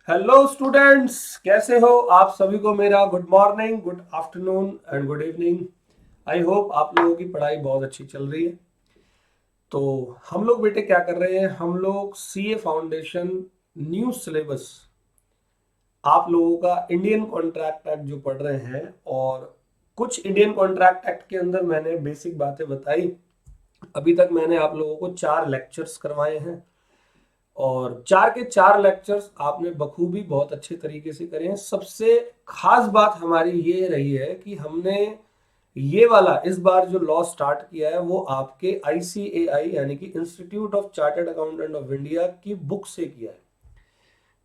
Hello students, कैसे हो आप सभी को मेरा good morning, good afternoon and good evening. I hope आप लोगों की पढ़ाई बहुत अच्छी चल रही है। तो हम लोग बेटे क्या कर रहे हैं, हम लोग सीए फाउंडेशन न्यू सिलेबस आप लोगों का इंडियन कॉन्ट्रैक्ट एक्ट जो पढ़ रहे हैं। और कुछ इंडियन कॉन्ट्रैक्ट एक्ट के अंदर मैंने बेसिक बातें बताई। अभी तक मैंने आप लोगों को 4 लेक्चर्स करवाए हैं और 4 के 4 लेक्चर्स आपने बखूबी बहुत अच्छे तरीके से करे हैं। सबसे खास बात हमारी ये रही है कि हमने ये वाला इस बार जो लॉ स्टार्ट किया है वो आपके आईसीएआई यानी कि institute of chartered accountant of India की बुक से किया है।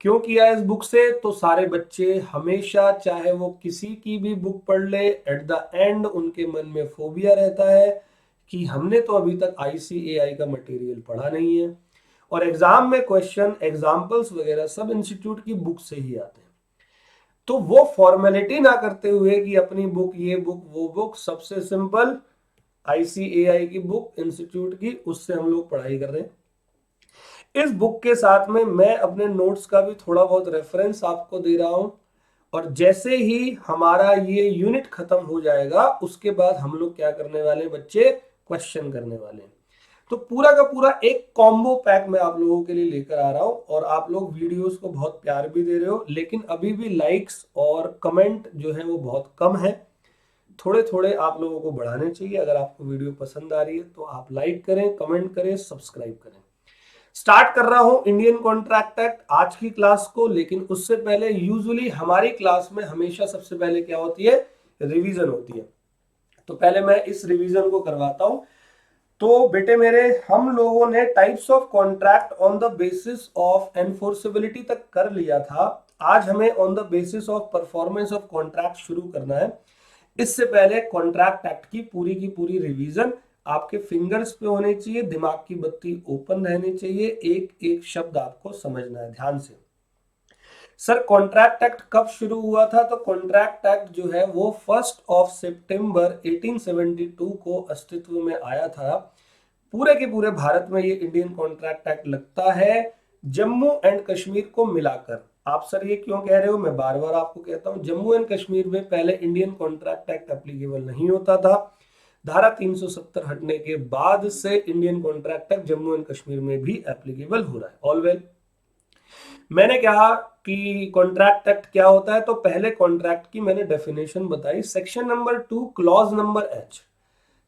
क्यों किया है इस बुक से? तो सारे बच्चे हमेशा, चाहे वो किसी की भी बुक पढ़ ले, एट द एंड उनके मन में फोबिया रहता है कि हमने तो अभी तक आईसीएआई का मटेरियल पढ़ा नहीं है। और एग्जाम में क्वेश्चन, एग्जाम्पल्स वगैरह सब इंस्टीट्यूट की बुक से ही आते हैं। तो वो फॉर्मेलिटी ना करते हुए कि अपनी बुक, ये बुक, वो बुक, सबसे सिंपल आईसीएआई की बुक इंस्टीट्यूट की, उससे हम लोग पढ़ाई कर रहे हैं। इस बुक के साथ में मैं अपने नोट्स का भी थोड़ा बहुत रेफरेंस आपको दे रहा हूं। और जैसे ही हमारा ये यूनिट खत्म हो जाएगा उसके बाद हम लोग क्या करने वाले हैं बच्चे, क्वेश्चन करने वाले हैं। तो पूरा का पूरा एक कॉम्बो पैक मैं आप लोगों के लिए लेकर आ रहा हूं। और आप लोग वीडियोस को बहुत प्यार भी दे रहे हो, लेकिन अभी भी लाइक्स और कमेंट जो है वो बहुत कम है। थोड़े थोड़े आप लोगों को बढ़ाने चाहिए। अगर आपको वीडियो पसंद आ रही है तो आप लाइक करें, कमेंट करें, सब्सक्राइब करें। स्टार्ट कर रहा हूं इंडियन कॉन्ट्रैक्ट एक्ट आज की क्लास को। लेकिन उससे पहले यूजुअली हमारी क्लास में हमेशा सबसे पहले क्या होती है, रिवीजन होती है। तो पहले मैं इस रिवीजन को करवाता हूं। तो बेटे मेरे, हम लोगों ने types of contract on the basis of enforceability तक कर लिया था। आज हमें on the basis of performance of contract शुरू करना है। इससे पहले कॉन्ट्रैक्ट एक्ट की पूरी रिवीजन आपके फिंगर्स पे होनी चाहिए, दिमाग की बत्ती ओपन रहनी चाहिए, एक एक शब्द आपको समझना है ध्यान से। सर कॉन्ट्रैक्ट एक्ट कब शुरू हुआ था? तो कॉन्ट्रैक्ट एक्ट जो है वो 1 सितंबर 1872 को अस्तित्व में आया था। पूरे के पूरे भारत में ये इंडियन कॉन्ट्रैक्ट एक्ट लगता है, जम्मू एंड कश्मीर को मिलाकर। आप सर ये क्यों कह रहे हो? मैं बार बार आपको कहता हूं, जम्मू एंड कश्मीर में पहले इंडियन कॉन्ट्रैक्ट एक्ट एप्लीकेबल नहीं होता था। धारा 370 हटने के बाद से Indian contract act Jammu and Kashmir में भी एप्लीकेबल हो रहा है। ऑल वेल, मैंने कहा कि कॉन्ट्रैक्ट एक्ट क्या होता है, तो पहले कॉन्ट्रैक्ट की मैंने डेफिनेशन बताई। Section number 2 clause number H.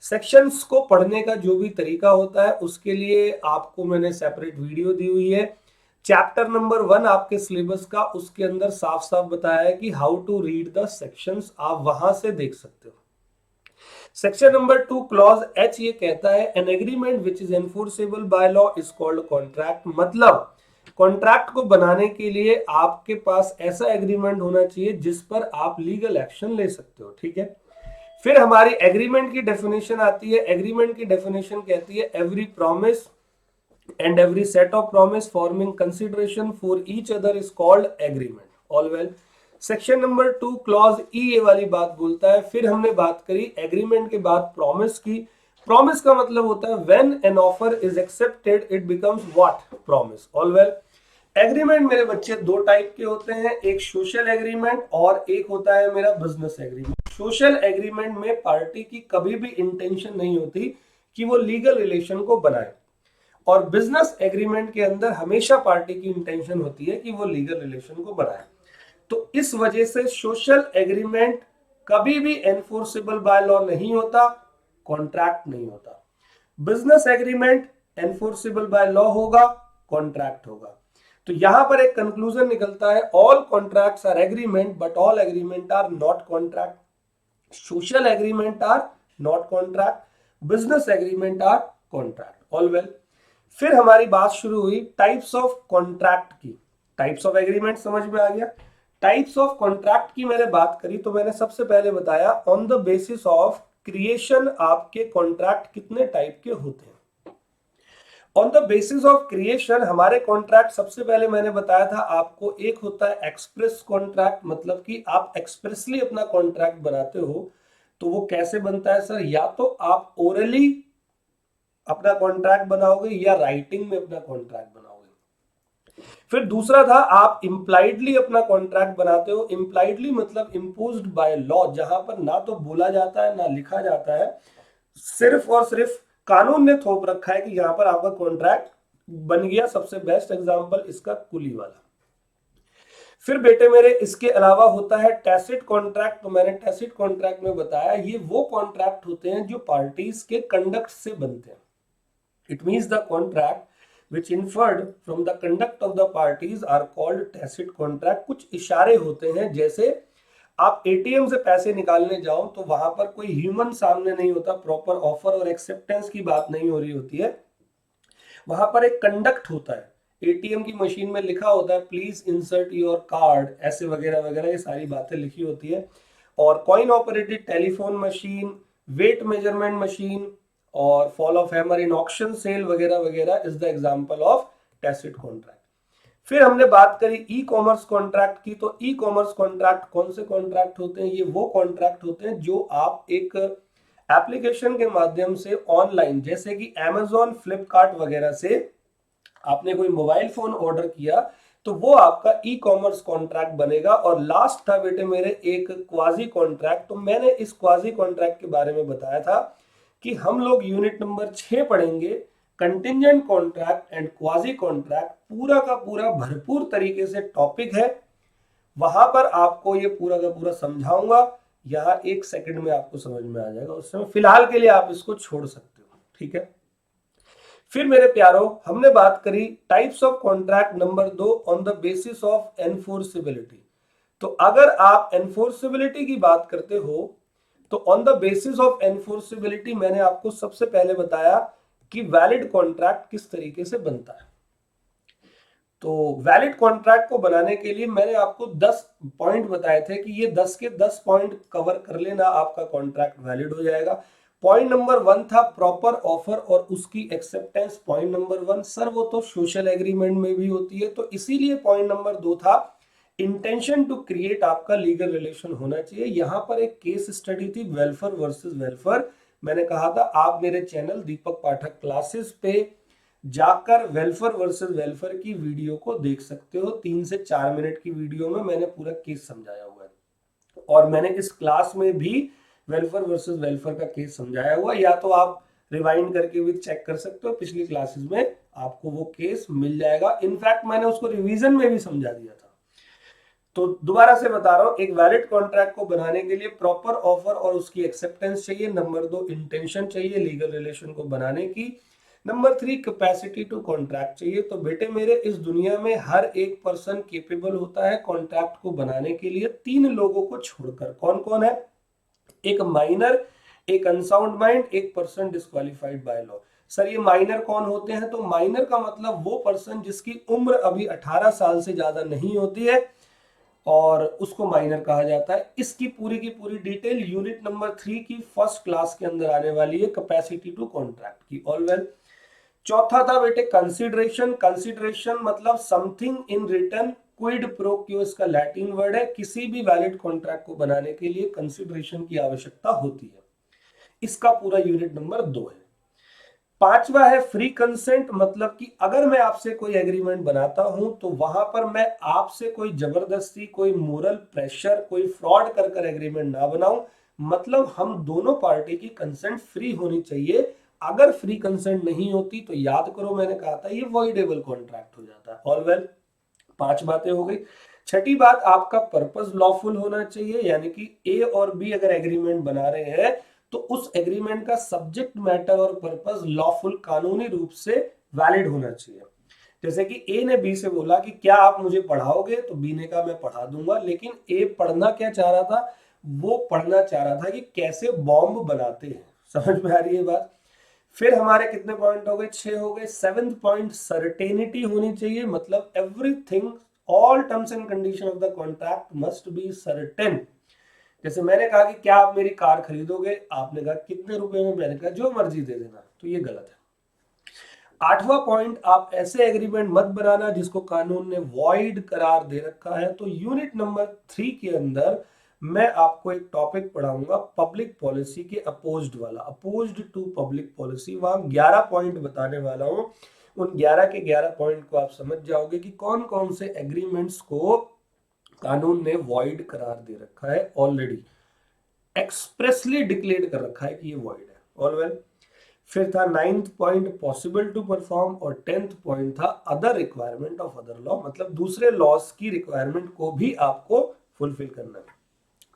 Sections को पढ़ने का जो भी तरीका होता है उसके लिए आपको मैंने सेपरेट वीडियो दी हुई है। चैप्टर नंबर 1 आपके सिलेबस का, उसके अंदर साफ साफ बताया है कि how to read the sections, आप वहां से देख सकते हो। सेक्शन नंबर 2 क्लॉज एच ये कहता है an agreement which is enforceable by law is called contract. मतलब कॉन्ट्रैक्ट को बनाने के लिए आपके पास ऐसा एग्रीमेंट होना चाहिए जिस पर आप लीगल एक्शन ले सकते हो। ठीक है, फिर हमारी एग्रीमेंट की डेफिनेशन आती है। एग्रीमेंट की डेफिनेशन कहती है every promise and every set of promise forming consideration for each other is called agreement. All well, section number 2 clause ई ये वाली बात बोलता है। फिर हमने बात करी एग्रीमेंट के बाद प्रॉमिस की। प्रॉमिस का मतलब होता है when an offer is accepted it becomes what, promise. All well, agreement मेरे बच्चे दो टाइप के होते हैं, एक सोशल एग्रीमेंट और एक होता है मेरा बिजनेस एग्रीमेंट। सोशल एग्रीमेंट में पार्टी की कभी भी इंटेंशन नहीं होती कि वो लीगल रिलेशन को बनाए, और बिजनेस एग्रीमेंट के अंदर हमेशा पार्टी की इंटेंशन होती है कि वो लीगल रिलेशन को बनाए। तो इस वजह से सोशल एग्रीमेंट कभी भी एनफोर्सेबल बाय लॉ नहीं होता, कॉन्ट्रैक्ट नहीं होता। Business agreement enforceable by law होगा, कॉन्ट्रैक्ट होगा। तो यहां पर एक कंक्लूजन निकलता है, all contracts are agreement but all agreement are not contract. Social agreement are not contract, business agreement are contract. All well, फिर हमारी बात शुरू हुई टाइप्स ऑफ कॉन्ट्रैक्ट की। टाइप्स ऑफ एग्रीमेंट समझ में आ गया। टाइप्स ऑफ कॉन्ट्रैक्ट की मैंने बात करी तो मैंने सबसे पहले बताया on the basis of creation आपके कॉन्ट्रैक्ट कितने टाइप के होते हैं। On the basis of creation हमारे कॉन्ट्रैक्ट, सबसे पहले मैंने बताया था आपको, एक होता है एक्सप्रेस कॉन्ट्रैक्ट, मतलब कि आप एक्सप्रेसली अपना कॉन्ट्रैक्ट बनाते हो। तो वो कैसे बनता है सर? या तो आप ओरली अपना कॉन्ट्रैक्ट बनाओगे या राइटिंग में अपना कॉन्ट्रैक्ट बनाओगे। फिर दूसरा था आप इम्प्लाइडली अपना कॉन्ट्रैक्ट बनाते हो। इम्प्लाइडली मतलब इम्पोज्ड बाय लॉ, जहां पर ना तो बोला जाता है ना लिखा जाता है, सिर्फ और सिर्फ कानून ने थोप रखा है कि यहां पर आपका कॉन्ट्रैक्ट बन गया। सबसे बेस्ट एग्जांपल इसका कुली वाला। फिर बेटे मेरे इसके अलावा होता है टैसिट कॉन्ट्रैक्ट। तो मैंने टैसिट कॉन्ट्रैक्ट में बताया ये वो कॉन्ट्रैक्ट होते हैं जो पार्टीज के कंडक्ट से बनते हैं। It means the contract which inferred from the conduct of the parties are called tacit contract। कुछ इशारे होते हैं, जैसे आप एटीएम से पैसे निकालने जाओ तो वहां पर कोई ह्यूमन सामने नहीं होता, प्रॉपर ऑफर और एक्सेप्टेंस की बात नहीं हो रही होती है, वहां पर एक कंडक्ट होता है। एटीएम की मशीन में लिखा होता है प्लीज इंसर्ट योर कार्ड, ऐसे वगैरह वगैरह ये सारी बातें लिखी होती है। और coin operated telephone machine, weight measurement machine और fall of hammer in auction sale वगैरह वगैरह is the example of tacit contract. फिर हमने बात करी ई कॉमर्स कॉन्ट्रैक्ट की। तो ई कॉमर्स कॉन्ट्रैक्ट कौन से कॉन्ट्रैक्ट होते हैं? ये वो कॉन्ट्रैक्ट होते हैं जो आप एक एप्लीकेशन के माध्यम से ऑनलाइन, जैसे कि Amazon, फ्लिपकार्ट वगैरह से आपने कोई मोबाइल फोन ऑर्डर किया तो वो आपका ई कॉमर्स कॉन्ट्रैक्ट बनेगा। और लास्ट था बेटे मेरे एक क्वाजी कॉन्ट्रैक्ट। तो मैंने इस क्वाजी कॉन्ट्रैक्ट के बारे में बताया था कि हम लोग यूनिट नंबर 6 पढ़ेंगे, contingent contract and quasi contract. पूरा का पूरा भरपूर तरीके से टॉपिक है, वहां पर आपको ये पूरा का पूरा समझाऊंगा। यहाँ 1 सेकंड में आपको समझ में आ जाएगा, उस समय फिलहाल के लिए आप इसको छोड़ सकते हो, ठीक है। फिर मेरे प्यारो हमने बात करी types of contract number 2 on the basis of enforceability. तो अगर आप एनफोर्सिबिलिटी की बात करते हो तो on the basis of enforceability मैंने आपको सबसे पहले बताया कि वैलिड कॉन्ट्रैक्ट किस तरीके से बनता है। तो वैलिड कॉन्ट्रैक्ट को बनाने के लिए मैंने आपको 10 पॉइंट बताए थे कि ये 10 के 10 पॉइंट कवर कर लेना, आपका कॉन्ट्रैक्ट वैलिड हो जाएगा। पॉइंट नंबर 1 था प्रॉपर ऑफर और उसकी एक्सेप्टेंस। पॉइंट नंबर 1 सर वो तो सोशल एग्रीमेंट में भी होती है, तो इसीलिए पॉइंट नंबर 2 था इंटेंशन टू क्रिएट, आपका लीगल रिलेशन होना चाहिए। यहां पर एक केस स्टडी थी वेलफेयर वर्सेस वेलफेयर। मैंने कहा था आप मेरे चैनल दीपक पाठक क्लासेस पे जाकर वेलफेयर वर्सेस वेलफेयर की वीडियो को देख सकते हो। 3 से 4 मिनट की वीडियो में मैंने पूरा केस समझाया हुआ है और मैंने इस क्लास में भी वेलफेयर वर्सेस वेलफेयर का केस समझाया हुआ, या तो आप रिवाइंड करके भी चेक कर सकते हो, पिछली क्लासेस में आपको वो केस मिल जाएगा। इनफैक्ट मैंने उसको रिवीजन में भी समझा दिया था। तो दोबारा से बता रहा हूं, एक वैलिड कॉन्ट्रैक्ट को बनाने के लिए प्रॉपर ऑफर और उसकी एक्सेप्टेंस चाहिए। नंबर 2 इंटेंशन चाहिए लीगल रिलेशन को बनाने की। नंबर 3 कैपेसिटी टू कॉन्ट्रैक्ट चाहिए। तो बेटे मेरे इस दुनिया में हर एक पर्सन केपेबल होता है कॉन्ट्रैक्ट को बनाने के लिए, 3 लोगों को छोड़कर। कौन कौन है? एक माइनर, एक अनसाउंड माइंड, एक person disqualified by law. Sir ये माइनर कौन होते हैं? तो माइनर का मतलब वो पर्सन जिसकी उम्र अभी 18 साल से ज्यादा नहीं होती है और उसको माइनर कहा जाता है। इसकी पूरी की पूरी डिटेल यूनिट नंबर 3 की फर्स्ट क्लास के अंदर आने वाली है, कैपेसिटी टू कॉन्ट्रैक्ट की। All well. चौथा था बेटे कंसीडरेशन। कंसीडरेशन मतलब something in return, quid pro क्यो इसका लैटिन वर्ड है। किसी भी वैलिड कॉन्ट्रैक्ट को बनाने के लिए कंसीडरेशन की आवश्यकता होती है। इसका पूरा यूनिट नंबर 2 है। पांचवा है फ्री कंसेंट, मतलब कि अगर मैं आपसे कोई एग्रीमेंट बनाता हूं तो वहां पर मैं आपसे कोई जबरदस्ती, कोई मोरल प्रेशर, कोई फ्रॉड कर कर एग्रीमेंट ना बनाऊं। मतलब हम दोनों पार्टी की कंसेंट फ्री होनी चाहिए। अगर फ्री कंसेंट नहीं होती तो याद करो मैंने कहा था ये वॉइडेबल कॉन्ट्रैक्ट हो जाता है। ऑल वेल, 5 बातें हो गई। छठी बात, आपका पर्पस लॉफुल होना चाहिए, यानी कि ए और बी अगर एग्रीमेंट बना रहे हैं तो उस एग्रीमेंट का सब्जेक्ट मैटर और पर्पस लॉफुल, कानूनी रूप से वैलिड होना चाहिए। जैसे कि ए ने बी से बोला कि क्या आप मुझे पढ़ाओगे, तो बी ने कहा मैं पढ़ा दूंगा। लेकिन ए पढ़ना क्या चाह रहा था? वो पढ़ना चाह रहा था कि कैसे बॉम्ब बनाते हैं। समझ में आ रही है बात? फिर हमारे कितने पॉइंट हो गए? 6 हो गए। 7th पॉइंट सर्टेनिटी होनी चाहिए, मतलब everything, all terms and condition of the contract must be certain. जैसे मैंने कहा कि क्या आप मेरी कार खरीदोगे, आपने कहा कितने रुपए में, मैंने कहा जो मर्जी दे देना, तो ये गलत है। 8वां पॉइंट, आप ऐसे एग्रीमेंट मत बनाना जिसको कानून ने वॉइड करार दे रखा है। तो यूनिट नंबर 3 के अंदर मैं आपको एक टॉपिक पढ़ाऊंगा पब्लिक पॉलिसी के अपोज्ड वाला, अपोज्ड टू पब्लिक पॉलिसी। वहां 11 पॉइंट बताने वाला हूं। उन 11 के 11 पॉइंट को आप समझ जाओगे कि कौन कौन से एग्रीमेंट्स को कानून ने वॉइड करार दे रखा है, ऑलरेडी एक्सप्रेसली डिक्लेयर कर रखा है कि ये वॉइड है। All well. फिर था 9th point possible to perform, और 10th पॉइंट था other requirement of other law, मतलब दूसरे लॉस की रिक्वायरमेंट को भी आपको फुलफिल करना है।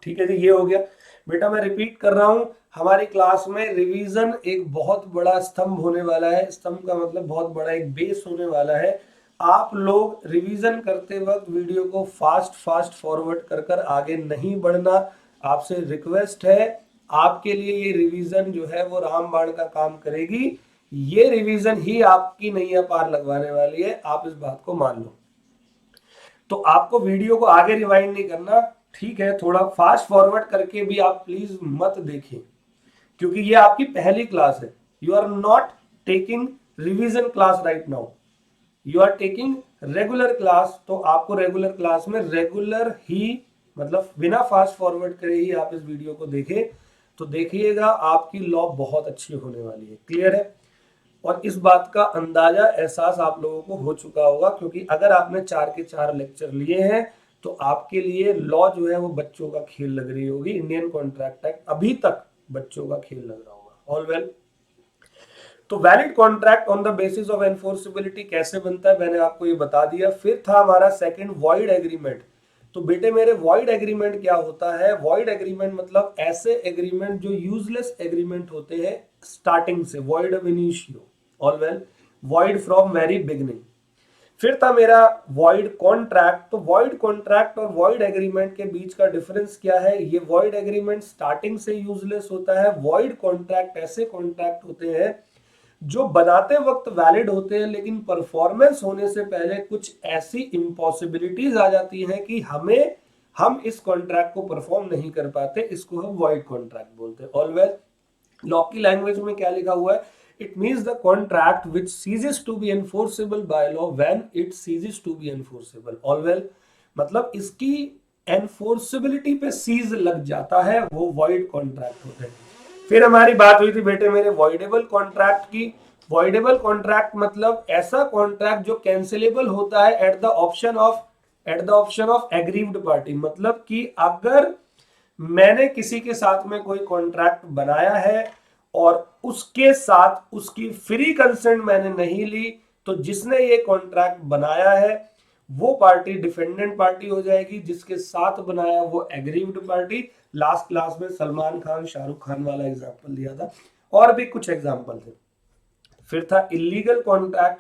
ठीक है जी, ये हो गया। बेटा मैं रिपीट कर रहा हूं, हमारी क्लास में रिवीजन एक बहुत बड़ा स्तंभ होने वाला है। स्तंभ का मतलब बहुत बड़ा एक बेस होने वाला है। आप लोग रिवीजन करते वक्त वीडियो को फास्ट फास्ट फॉरवर्ड कर कर आगे नहीं बढ़ना, आपसे रिक्वेस्ट है। आपके लिए ये रिवीजन जो है वो रामबाण का काम करेगी। ये रिवीजन ही आपकी नैया पार लगवाने वाली है, आप इस बात को मान लो। तो आपको वीडियो को आगे रिवाइंड नहीं करना, ठीक है, थोड़ा फास्ट फॉरवर्ड करके भी आप प्लीज मत देखें, क्योंकि ये आपकी पहली क्लास है। You are not taking revision class right now, you are taking regular class. तो आपको रेगुलर क्लास में रेगुलर ही, मतलब बिना फास्ट फॉरवर्ड करे ही आप इस वीडियो को देखें, तो देखिएगा आपकी लॉ बहुत अच्छी होने वाली है। क्लियर है? और इस बात का अंदाजा, एहसास आप लोगों को हो चुका होगा, क्योंकि अगर आपने 4 के 4 लेक्चर लिए हैं तो आपके लिए लॉ जो है वो बच्चों का खेल लग रही होगी। इंडियन कॉन्ट्रैक्ट एक्ट अभी तक बच्चों का खेल लग रहा होगा। All well. तो valid contract on the basis of enforceability कैसे बनता है, मैंने आपको ये बता दिया। फिर था हमारा सेकंड, वॉइड एग्रीमेंट। तो बेटे मेरे वॉइड एग्रीमेंट क्या होता है? वॉइड एग्रीमेंट मतलब ऐसे एग्रीमेंट जो यूजलेस एग्रीमेंट होते हैं स्टार्टिंग से, void of initio. All well. Void from very beginning. फिर था मेरा वॉइड कॉन्ट्रैक्ट। तो वॉइड कॉन्ट्रैक्ट और वॉइड एग्रीमेंट के बीच का डिफरेंस क्या है? ये वॉइड एग्रीमेंट स्टार्टिंग से यूजलेस होता है। वॉइड कॉन्ट्रैक्ट ऐसे कॉन्ट्रैक्ट होते हैं जो बनाते वक्त वैलिड होते हैं, लेकिन परफॉर्मेंस होने से पहले कुछ ऐसी इम्पॉसिबिलिटीज आ जाती हैं कि हम इस कॉन्ट्रैक्ट को परफॉर्म नहीं कर पाते। इसको हम वॉइड कॉन्ट्रैक्ट बोलते हैं। ऑलवेज लॉ की लैंग्वेज में क्या लिखा हुआ है? It means the contract which ceases to be enforceable by law when it ceases to be enforceable. All well मतलब इसकी एनफोर्सेबिलिटी पे सीज लग जाता है, वो वॉइड कॉन्ट्रैक्ट होते हैं। फिर हमारी बात हुई थी बेटे मेरे वॉइडेबल कॉन्ट्रैक्ट की। वॉइडेबल कॉन्ट्रैक्ट मतलब ऐसा कॉन्ट्रैक्ट जो कैंसिलेबल होता है at the option of aggrieved party. मतलब कि अगर मैंने किसी के साथ में कोई कॉन्ट्रैक्ट बनाया है और उसके साथ उसकी फ्री कंसेंट मैंने नहीं ली, तो जिसने ये कॉन्ट्रैक्ट बनाया है वो पार्टी डिफेंडेंट पार्टी हो जाएगी, जिसके साथ बनाया वो एग्रीव्ड पार्टी। लास्ट क्लास में सलमान खान शाहरुख खान वाला एग्जांपल दिया था, और भी कुछ एग्जांपल थे। फिर था इलीगल कॉन्ट्रैक्ट।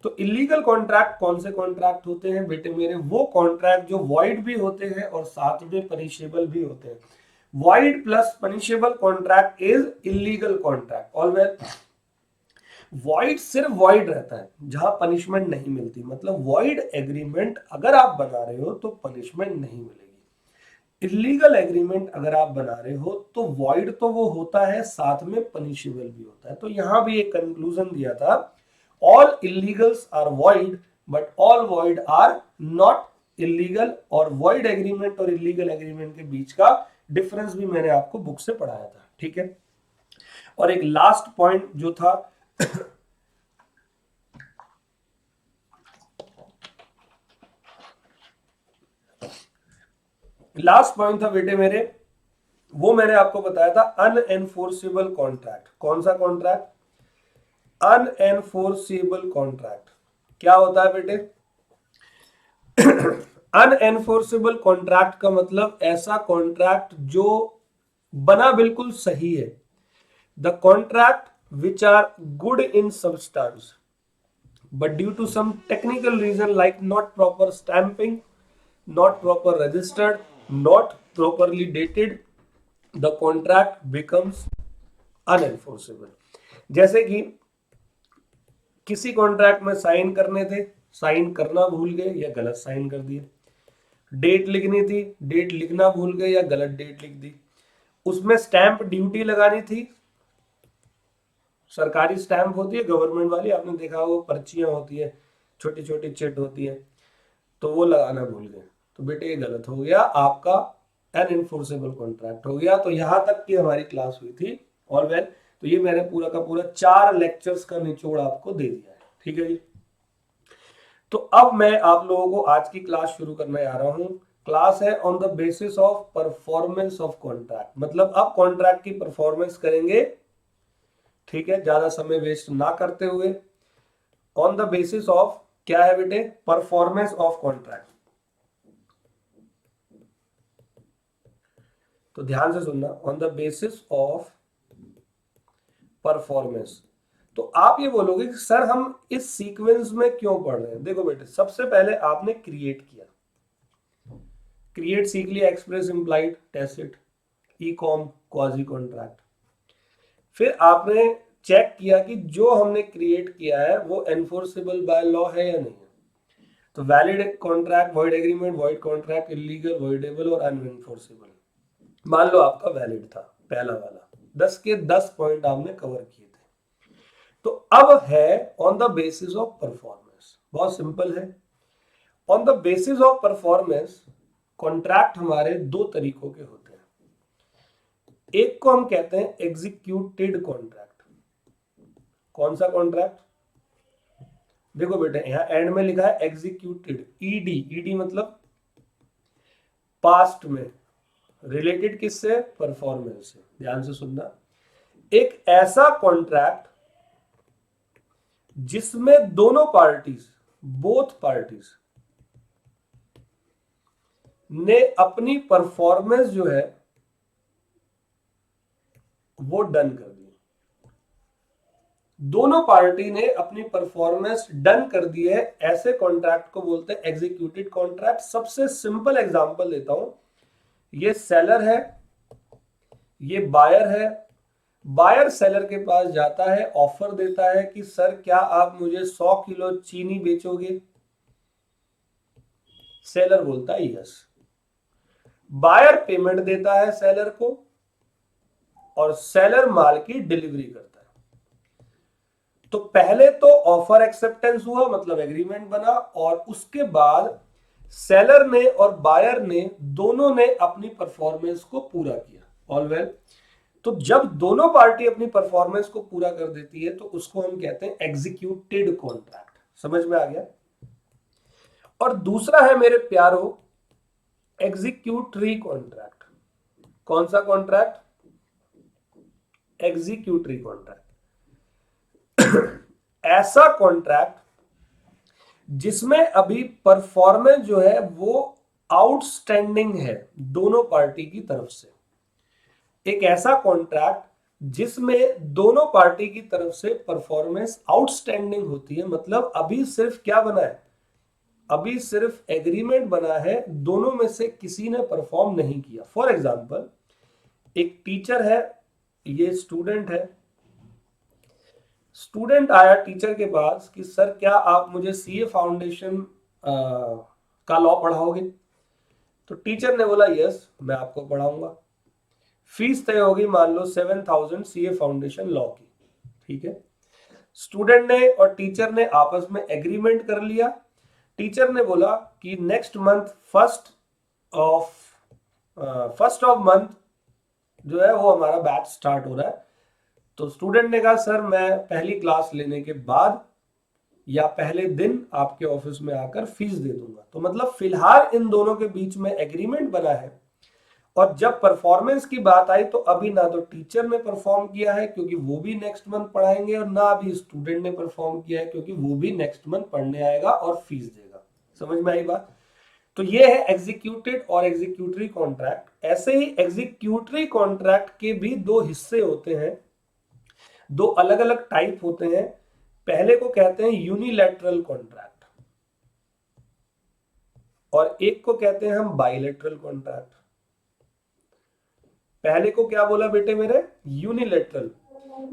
तो इलीगल कॉन्ट्रैक्ट कौन से कॉन्ट्रैक्ट होते हैं बेटे मेरे? वो कॉन्ट्रैक्ट जो वॉइड भी होते हैं और साथ में पनिशेबल भी होते हैं। Void plus punishable contract is illegal contract. Always void सिर्फ वॉइड रहता है जहां पनिशमेंट नहीं मिलती, मतलब वॉइड एग्रीमेंट अगर आप बना रहे हो तो पनिशमेंट नहीं मिलेगी। इलीगल एग्रीमेंट अगर आप बना रहे हो तो वॉइड तो वो होता है, साथ में पनिशेबल भी होता है। तो यहां भी एक कंक्लूजन दिया था, all illegals are void but all void are not illegal. और वॉइड एग्रीमेंट और इलीगल एग्रीमेंट के बीच का डिफरेंस भी मैंने आपको बुक से पढ़ाया था। ठीक है। और एक लास्ट पॉइंट जो था लास्ट पॉइंट था बेटे मेरे, वो मैंने आपको बताया था अनएनफोर्सेबल कॉन्ट्रैक्ट। कौन सा कॉन्ट्रैक्ट? अनएनफोर्सेबल कॉन्ट्रैक्ट क्या होता है बेटे? अनएनफोर्सेबल कॉन्ट्रैक्ट का मतलब ऐसा कॉन्ट्रैक्ट जो बना बिल्कुल सही है। The contract which are good in substance but due to some technical reason like not proper stamping, not proper registered, not properly dated, the contract becomes unenforceable। जैसे कि किसी कॉन्ट्रैक्ट में साइन करने थे, साइन करना भूल गए या गलत साइन कर दिए। डेट लिखनी थी, डेट लिखना भूल गए या गलत डेट लिख दी। उसमें स्टैंप ड्यूटी लगानी थी, सरकारी स्टैंप होती है गवर्नमेंट वाली, आपने देखा वो पर्चियां होती है, छोटी छोटी चिट होती है, तो वो लगाना भूल गए। तो बेटे ये गलत हो गया, आपका अनएनफोर्सेबल कॉन्ट्रैक्ट हो गया। तो यहां तक की हमारी क्लास हुई थी। All well. तो ये मैंने पूरा का पूरा 4 लेक्चर्स का निचोड़ आपको दे दिया है। ठीक है जी। तो अब मैं आप लोगों को आज की क्लास शुरू करने आ रहा हूं। क्लास है on the basis of performance of contract, मतलब अब कॉन्ट्रैक्ट की परफॉर्मेंस करेंगे, ठीक है, ज्यादा समय वेस्ट ना करते हुए। ऑन द बेसिस ऑफ क्या है बेटे, परफॉर्मेंस ऑफ कॉन्ट्रैक्ट। तो ध्यान से सुनना, on the basis of performance. तो आप ये बोलोगे कि सर हम इस सीक्वेंस में क्यों पढ़ रहे हैं। देखो बेटे, सबसे पहले आपने क्रिएट किया, क्रिएट सीख लिया, express, implied, tacit, e com, quasi contract. फिर आपने चेक किया कि जो हमने क्रिएट किया है वो एनफोर्सेबल बाय लॉ है या नहीं है। तो valid contract, void agreement, void contract, illegal, voidable और अनएनफोर्सेबल। मान लो आपका वैलिड था पहला वाला, 10 के 10 पॉइंट आपने कवर किए थे। तो अब है on the basis of performance. बहुत सिंपल है। On the basis of performance contract हमारे दो तरीकों के होते हैं। एक को हम कहते हैं एग्जीक्यूटेड कॉन्ट्रैक्ट। कौन सा कॉन्ट्रैक्ट? देखो बेटे, यहां एंड में लिखा है एग्जीक्यूटेड, ईडी। ईडी मतलब पास्ट में, रिलेटेड किससे? परफॉर्मेंस से। ध्यान से सुनना, एक ऐसा कॉन्ट्रैक्ट जिसमें दोनों पार्टीज, बोथ पार्टीज ने अपनी परफॉर्मेंस जो है वो डन कर दी। दोनों पार्टी ने अपनी परफॉर्मेंस डन कर दी है, ऐसे कॉन्ट्रैक्ट को बोलते हैं एग्जीक्यूटेड कॉन्ट्रैक्ट। सबसे सिंपल एग्जांपल देता हूं, ये सेलर है, ये बायर है। बायर सेलर के पास जाता है, ऑफर देता है कि सर क्या आप मुझे 100 किलो चीनी बेचोगे? सेलर बोलता है यस। बायर पेमेंट देता है सेलर को और सेलर माल की डिलीवरी करता है। तो पहले तो ऑफर एक्सेप्टेंस हुआ, मतलब एग्रीमेंट बना, और उसके बाद सेलर ने और बायर ने दोनों ने अपनी परफॉर्मेंस को पूरा किया। All well. तो जब दोनों पार्टी अपनी परफॉर्मेंस को पूरा कर देती है तो उसको हम कहते हैं एग्जीक्यूटेड कॉन्ट्रैक्ट। समझ में आ गया? और दूसरा है मेरे प्यारो एग्जीक्यूटरी कॉन्ट्रैक्ट। कौन सा कॉन्ट्रैक्ट? Executory contract. ऐसा कॉन्ट्रैक्ट जिसमें अभी परफॉर्मेंस जो है वो आउटस्टैंडिंग है दोनों पार्टी की तरफ से। एक ऐसा कॉन्ट्रैक्ट जिसमें दोनों पार्टी की तरफ से परफॉर्मेंस आउटस्टैंडिंग होती है, मतलब अभी सिर्फ क्या बना है? अभी सिर्फ एग्रीमेंट बना है, दोनों में से किसी ने परफॉर्म नहीं किया। फॉर एग्जांपल, एक टीचर है, ये स्टूडेंट है। स्टूडेंट आया टीचर के पास कि सर क्या आप मुझे सीए फाउंडेशन का लॉ पढ़ाओगे? तो टीचर ने बोला यस, मैं आपको पढ़ाऊंगा। फीस तय होगी मान लो 7,000 सीए फाउंडेशन लॉ की, ठीक है। स्टूडेंट ने और टीचर ने आपस में एग्रीमेंट कर लिया। टीचर ने बोला कि next month first of month जो है वो हमारा बैच स्टार्ट हो रहा है। तो स्टूडेंट ने कहा सर मैं पहली क्लास लेने के बाद या पहले दिन आपके ऑफिस में आकर फीस दे दूंगा। तो मतलब फिलहाल इन दोनों के बीच में एग्रीमेंट बना है, और जब परफॉर्मेंस की बात आई तो अभी ना तो टीचर ने परफॉर्म किया है क्योंकि वो भी नेक्स्ट मंथ पढ़ाएंगे, और ना अभी स्टूडेंट ने परफॉर्म किया है क्योंकि वो भी नेक्स्ट मंथ पढ़ने आएगा और फीस देगा। समझ में आई बात? तो ये है एग्जीक्यूटेड और एग्जीक्यूटरी कॉन्ट्रैक्ट। ऐसे ही एग्जीक्यूटरी कॉन्ट्रैक्ट के भी दो हिस्से होते हैं, दो अलग अलग टाइप होते हैं। पहले को कहते हैं यूनिलैटरल कॉन्ट्रैक्ट और एक को कहते हैं हम बाइलैटरल कॉन्ट्रैक्ट। पहले को क्या बोला बेटे मेरे? यूनिलैटरल।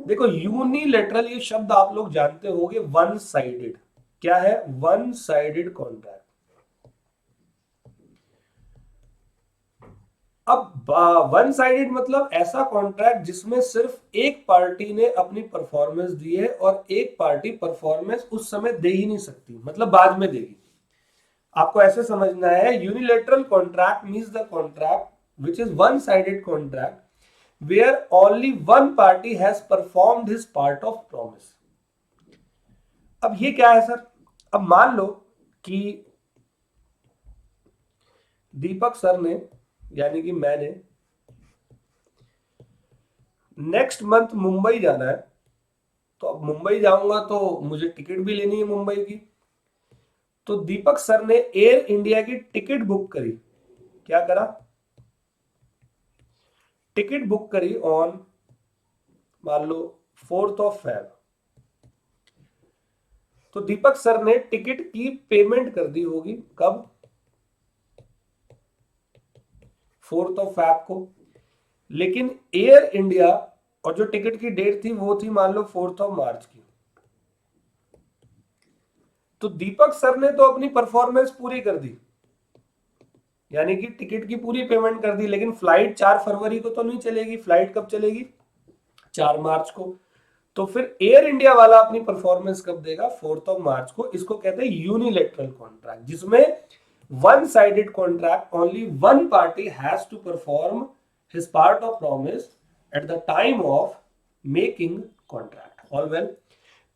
देखो यूनिलैटरल ये शब्द आप लोग जानते होंगे, वन साइडेड। क्या है? One sided contract. अब वन साइडेड मतलब ऐसा कॉन्ट्रैक्ट जिसमें सिर्फ एक पार्टी ने अपनी परफॉर्मेंस दी है और एक पार्टी परफॉर्मेंस उस समय दे ही नहीं सकती, मतलब बाद में देगी। आपको ऐसे समझना है, unilateral contract means the contract which is one-sided contract where only one party has performed his part of promise। अब ये क्या है सर, अब मान लो कि दीपक सर ने यानी कि मैंने नेक्स्ट मंथ मुंबई जाना है, तो अब मुंबई जाऊंगा तो मुझे टिकट भी लेनी है मुंबई की। तो दीपक सर ने एयर इंडिया की टिकट बुक करी। क्या करा, टिकट बुक करी ऑन मान लो 4 Feb। तो दीपक सर ने टिकट की पेमेंट कर दी होगी कब, 4 Feb को। लेकिन एयर इंडिया और जो टिकट की डेट थी वो थी मान लो 4 March की। तो दीपक सर ने तो अपनी परफॉर्मेंस पूरी कर दी, यानी कि टिकट की पूरी पेमेंट कर दी, लेकिन फ्लाइट 4 फरवरी को तो नहीं चलेगी। फ्लाइट कब चलेगी, 4 मार्च को। तो फिर एयर इंडिया वाला अपनी परफॉर्मेंस कब देगा, 4 March को। इसको कहते हैं यूनिलैटरल कॉन्ट्रैक्ट, जिसमें one sided contract, only one party has to perform his part of promise at the time of making contract. All well,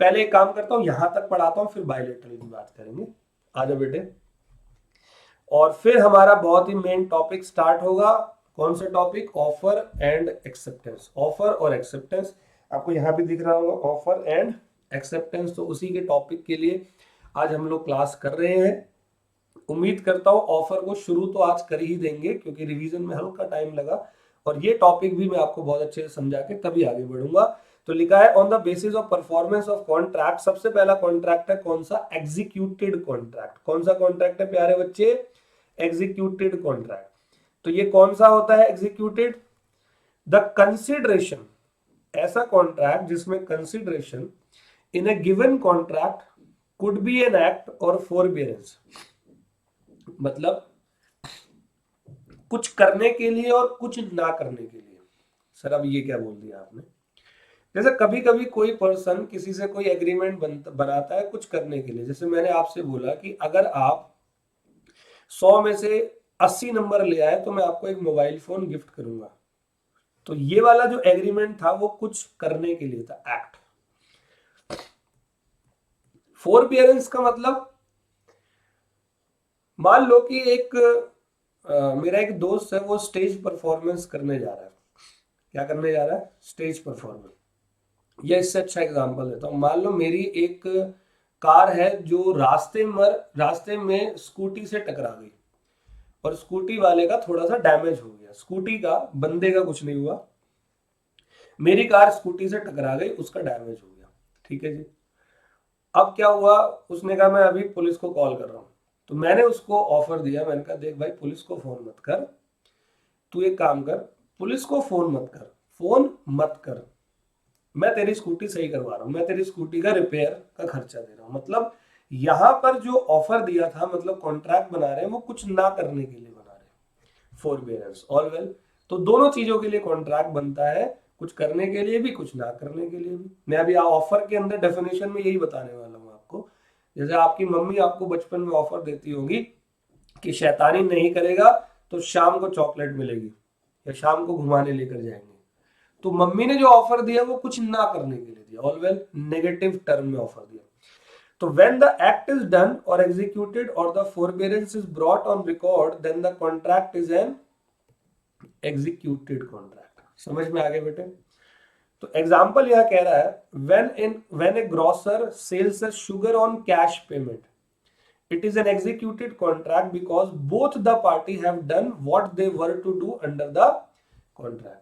पहले एक काम करता हूं, यहां तक पढ़ाता हूं, फिर बायलैटरल की बात करेंगे। आ जाओ बेटे। और फिर हमारा बहुत ही मेन टॉपिक स्टार्ट होगा। कौन सा topic, offer and acceptance. Offer और एक्सेप्टेंस आपको यहां भी दिख रहा होगा, ऑफर एंड एक्सेप्टेंस। तो उसी के टॉपिक के लिए आज हम लोग क्लास कर रहे हैं। उम्मीद करता हूं ऑफर को शुरू तो आज कर ही देंगे, क्योंकि रिवीजन में हल्का टाइम लगा, और ये टॉपिक भी मैं आपको बहुत अच्छे से समझा के तभी आगे बढ़ूंगा। तो लिखा है on the basis of performance of contract. सबसे पहला कॉन्ट्रैक्ट है कौन सा, एग्जीक्यूटेड कॉन्ट्रैक्ट। कौन सा कॉन्ट्रैक्ट है प्यारे बच्चे, एग्जीक्यूटेड कॉन्ट्रैक्ट। तो ये कौन सा होता है एग्जीक्यूटेड, द कंसिडरेशन, ऐसा कॉन्ट्रैक्ट जिसमें consideration in A given contract could be an act और फोरबियरेंस। मतलब कुछ करने के लिए और कुछ ना करने के लिए। सर अब ये क्या बोल दिया आपने, जैसे कभी कभी कोई पर्सन किसी से कोई एग्रीमेंट बनाता है कुछ करने के लिए। जैसे मैंने आपसे बोला कि अगर आप 100 में से 80 नंबर ले आए तो मैं आपको एक मोबाइल फोन गिफ्ट करूंगा। तो ये वाला जो एग्रीमेंट था वो कुछ करने के लिए था, एक्ट। फोरबियरेंस का मतलब, मान लो कि एक मेरा एक दोस्त है, वो स्टेज परफॉर्मेंस करने जा रहा है। क्या करने जा रहा है, स्टेज परफॉर्मेंस। या इससे अच्छा एग्जांपल देता हूं, मान लो मेरी एक कार है जो रास्ते में स्कूटी से टकरा गई, और स्कूटी वाले का थोड़ा सा डैमेज हो गया। स्कूटी का, बंदे का कुछ नहीं हुआ, मेरी कार स्कूटी से टकरा गई, उसका डैमेज हो गया। ठीक है जी। अब क्या हुआ, उसने कहा मैं अभी पुलिस को कॉल कर रहा हूं। तो मैंने उसको ऑफर दिया, मैंने कहा देख भाई पुलिस को फोन मत कर, तू एक काम कर, पुलिस को फोन मत कर, फोन मत कर, मैं तेरी स्कूटी सही करवा रहा हूं, मैं तेरी स्कूटी का रिपेयर का खर्चा दे रहा हूं। मतलब यहां पर जो ऑफर दिया था, मतलब कॉन्ट्रैक्ट बना रहे हैं, वो कुछ ना करने के लिए बना रहे हैं, फॉरबियरेंस। ऑल वेल, तो दोनों चीजों के लिए कॉन्ट्रैक्ट बनता है, कुछ करने के लिए भी, कुछ ना करने के लिए भी। मैं अभी ऑफर के अंदर डेफिनेशन में यही बताने वाला हूं आपको। जैसे आपकी मम्मी आपको बचपन में ऑफर देती होगी कि शैतानी नहीं करेगा तो शाम को चॉकलेट मिलेगी, या शाम को घुमाने लेकर जाएंगे। तो मम्मी ने जो ऑफर दिया वो कुछ ना करने के लिए दिया, ऑल वेल नेगेटिव टर्म में ऑफर दिया। तो when the act is done or executed or the forbearance is brought on record, then the contract is an executed contract। समझ में आ गया बेटे। तो एग्जाम्पल यह कह रहा है when a grocer sells a sugar on cash payment, it is an executed contract because both the party have done what they were to do under the contract।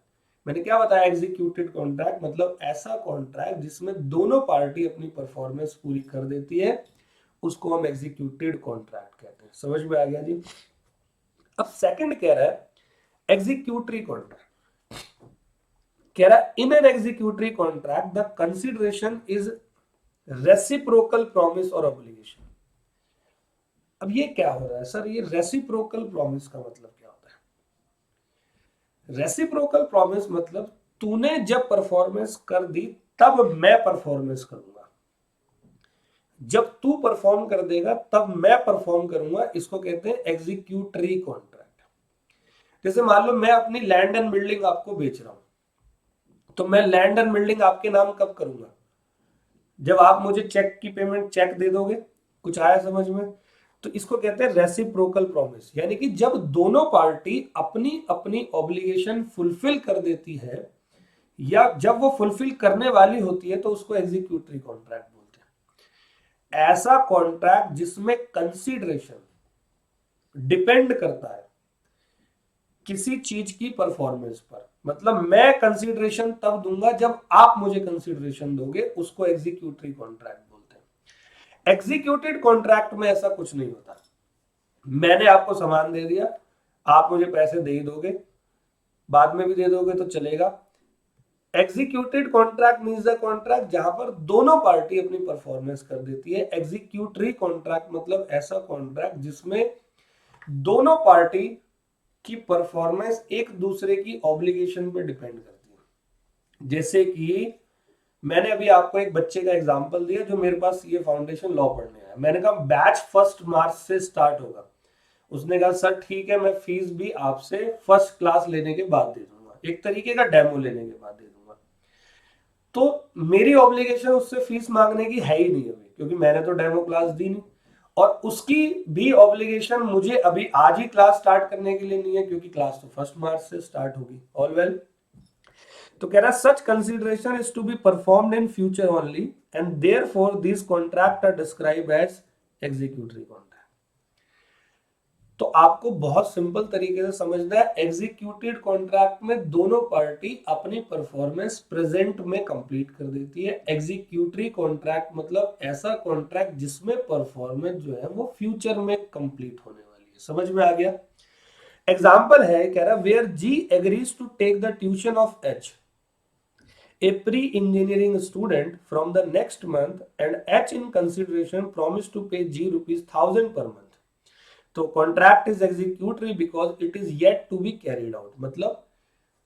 मैंने क्या बताया, एग्जीक्यूटेड कॉन्ट्रैक्ट मतलब ऐसा contract जिसमें दोनों party अपनी performance पूरी कर देती है, उसको हम एग्जीक्यूटेड कॉन्ट्रैक्ट कहते हैं। समझ में आ गया जी। अब सेकंड कह रहा है एग्जीक्यूटरी कॉन्ट्रैक्ट। कह रहा है in an executory contract the consideration is reciprocal promise और ऑब्लिगेशन। अब ये क्या हो रहा है सर, ये रेसिप्रोकल प्रॉमिस का मतलब क्या होता है। रेसिप्रोकल प्रॉमिस मतलब तूने जब परफॉर्मेंस कर दी तब मैं परफॉर्मेंस करूंगा, जब तू परफॉर्म कर देगा तब मैं परफॉर्म करूंगा। इसको कहते हैं एग्जीक्यूटरी कॉन्ट्रैक्ट। जैसे मान लो मैं अपनी लैंड एंड बिल्डिंग आपको बेच रहा हूं, तो मैं लैंड एंड बिल्डिंग आपके नाम कब करूंगा, जब आप मुझे चेक की पेमेंट चेक दे दोगे, कुछ आया समझ में? तो इसको कहते हैं रेसिप्रोकल प्रॉमिस, यानी कि जब दोनों पार्टी अपनी अपनी ऑब्लिगेशन फुलफिल कर देती है या जब वो फुलफिल करने वाली होती है तो उसको एग्जीक्यूटरी कॉन्ट्रैक्ट बोलते हैं। ऐसा कॉन्ट्रैक्ट जिसमें कंसीडरेशन डिपेंड करता है किसी चीज की परफॉर्मेंस पर, मतलब मैं कंसीडरेशन तब दूंगा जब आप मुझे कंसीडरेशन दोगे, उसको एग्जीक्यूटरी कॉन्ट्रैक्ट बोलते हैं। एग्जीक्यूटेड कॉन्ट्रैक्ट में ऐसा कुछ नहीं होता। मैंने आपको सामान दे दिया, आप मुझे पैसे दे ही दोगे, बाद में भी दे दोगे तो चलेगा। Executed contract means the contract जहां पर दोनों पार्टी अपनी परफॉर्मेंस कर देती है। एग्जीक्यूटरी कॉन्ट्रैक्ट मतलब ऐसा कॉन्ट्रैक्ट जिसमें दोनों पार्टी की परफॉर्मेंस एक दूसरे की ऑब्लिगेशन पे डिपेंड करती है। जैसे कि मैंने अभी आपको एक बच्चे का एग्जांपल दिया जो मेरे पास ये फाउंडेशन लॉ पढ़ने आया। मैंने कहा बैच 1 मार्च से स्टार्ट होगा। उसने कहा सर ठीक है, मैं फीस भी आपसे फर्स्ट क्लास लेने के बाद दे दूंगा, एक तरीके का डेमो लेने के बाद दे दूंगा। तो मेरी ऑब्लिगेशन उससे फीस मांगने की है ही नहीं अभी, क्योंकि मैंने तो डेमो क्लास दी नहीं, और उसकी भी ऑब्लिगेशन मुझे अभी आज ही क्लास स्टार्ट करने के लिए नहीं है, क्योंकि क्लास तो 1 मार्च से स्टार्ट होगी। All well. तो कह रहा such consideration is to be performed in future only and therefore this contract are describe as executory contract. तो आपको बहुत सिंपल तरीके से समझना है, एग्जीक्यूटेड कॉन्ट्रैक्ट में दोनों पार्टी अपनी परफॉर्मेंस प्रेजेंट में कंप्लीट कर देती है। एग्जीक्यूटरी कॉन्ट्रैक्ट मतलब ऐसा कॉन्ट्रैक्ट जिसमें परफॉर्मेंस जो है वो फ्यूचर में कंप्लीट होने वाली है। समझ में आ गया? एग्जाम्पल है, कह रहा where G agrees to take the tuition of H, a pre-engineering student from the next month, and H in consideration promised to pay G rupees 1000 per month. तो contract is executory because it is yet to be carried out. मतलब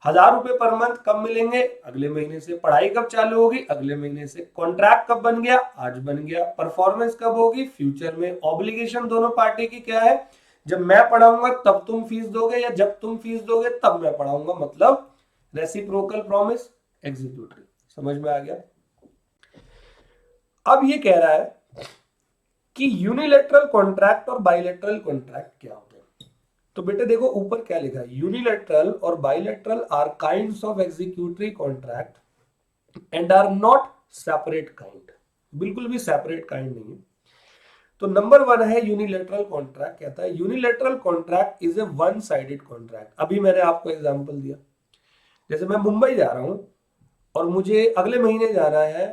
1000 रुपए per month कब मिलेंगे? अगले महीने से। पढ़ाई कब चालू होगी? अगले महीने से। कॉन्ट्रैक्ट कब बन गया? आज बन गया। परफॉर्मेंस कब होगी? फ्यूचर में। ऑब्लिगेशन दोनों पार्टी की क्या है? जब मैं पढ़ाऊंगा तब तुम फीस दोगे, या जब तुम फीस दोगे तब मैं पढ़ाऊंगा, मतलब रेसिप्रोकल प्रॉमिस, एग्जीक्यूटरी। समझ में आ गया? अब ये कह रहा है कि यूनिलैटरल कॉन्ट्रैक्ट और बाइलैटरल कॉन्ट्रैक्ट क्या होते हैं। तो बेटे देखो ऊपर क्या लिखा है, यूनिलैटरल और bilateral are kinds of executory contract and are not separate kind. बिल्कुल भी सेपरेट काइंड नहीं है। तो नंबर 1 है यूनिलैटरल कॉन्ट्रैक्ट। कहता है unilateral contract is a one sided contract. अभी मैंने आपको एग्जांपल दिया, जैसे मैं मुंबई जा रहा हूं और मुझे अगले महीने जाना है,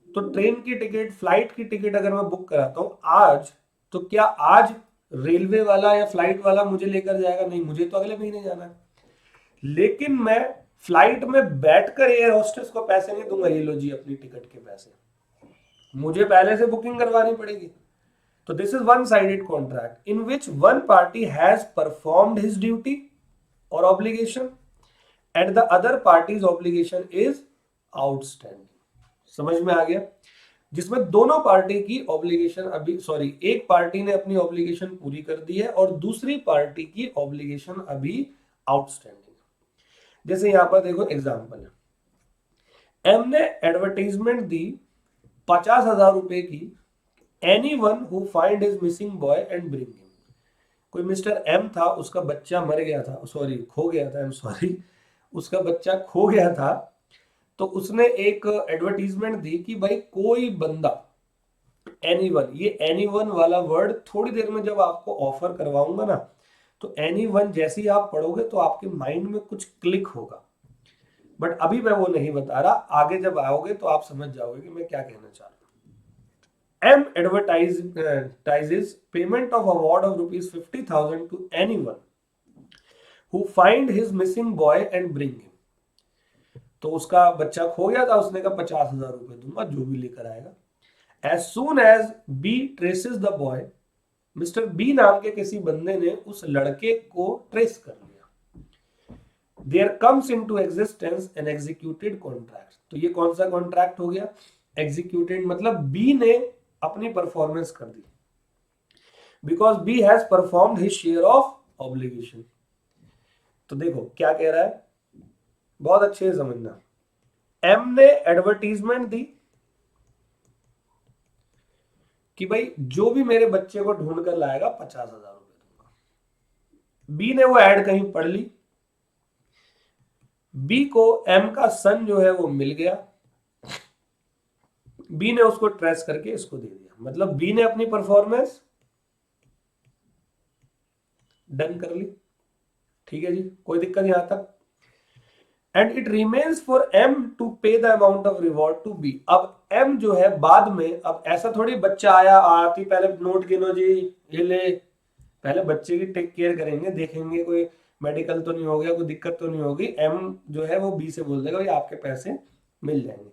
तो ट्रेन की टिकट, फ्लाइट की टिकट अगर मैं बुक कराता हूं आज, तो क्या आज रेलवे वाला या फ्लाइट वाला मुझे लेकर जाएगा? नहीं, मुझे तो अगले महीने जाना है। लेकिन मैं फ्लाइट में बैठकर एयर होस्टेस को पैसे नहीं दूंगा, ये लो जी अपनी टिकट के पैसे, मुझे पहले से बुकिंग करवानी पड़ेगी। तो this is one sided contract in which one party has performed his duty और obligation and the other party's obligation is outstanding. समझ में आ गया? जिसमें दोनों पार्टी की ऑब्लिगेशन अभी, सॉरी, एक पार्टी ने अपनी ऑब्लिगेशन पूरी कर दी है और दूसरी पार्टी की ऑब्लिगेशन अभी आउटस्टैंडिंग है। जैसे यहां पर देखो एग्जांपल है, एम ने एडवर्टाइजमेंट दी 50,000 रुपए की, any one who find his missing boy and bring him. कोई मिस्टर एम था, उसका बच्चा मर गया था, सॉरी खो गया था, आई एम सॉरी, उसका बच्चा खो गया था। तो उसने एक एडवर्टीजमेंट दी कि भाई कोई बंदा, एनीवन, ये एनीवन वाला वर्ड थोड़ी देर में जब आपको ऑफर करवाऊंगा ना, तो एनीवन जैसे ही आप पढ़ोगे तो आपके माइंड में कुछ क्लिक होगा, बट अभी मैं वो नहीं बता रहा, आगे जब आओगे तो आप समझ जाओगे कि मैं क्या कहना चाह रहा हूं। M advertises payment of award of rupees 50,000 to anyone who find his missing boy and bring him। तो उसका बच्चा खो गया था, उसने कहा 50,000 रुपए दूंगा जो भी लेकर आएगा। As soon as B traces the boy, mister B नाम के किसी बंदे ने उस लड़के को ट्रेस कर लिया। There comes into existence an executed contract। तो ये कौन सा कॉन्ट्रैक्ट हो गया? एग्जीक्यूटेड, मतलब बी ने अपनी परफॉर्मेंस कर दी, because B has performed his share of obligation. तो देखो क्या कह रहा है, बहुत अच्छे से समझना। एम ने एडवर्टीजमेंट दी कि भाई जो भी मेरे बच्चे को ढूंढ कर लाएगा 50,000 रुपए दूंगा। बी ने वो ऐड कहीं पढ़ ली, बी को एम का सन जो है वो मिल गया, बी ने उसको ट्रेस करके इसको दे दिया, मतलब बी ने अपनी परफॉर्मेंस डन कर ली। ठीक है जी, कोई दिक्कत यहां तक। And it remains for M to pay the amount of reward to B. अब एम जो है बाद में, अब ऐसा थोड़ी बच्चा आया आती पहले नोट गिनो जी ये ले, पहले बच्चे की टेक केयर करेंगे, देखेंगे कोई मेडिकल तो नहीं हो गया, कोई दिक्कत तो नहीं होगी, एम जो है वो बी से बोल देगा भाई आपके पैसे मिल जाएंगे।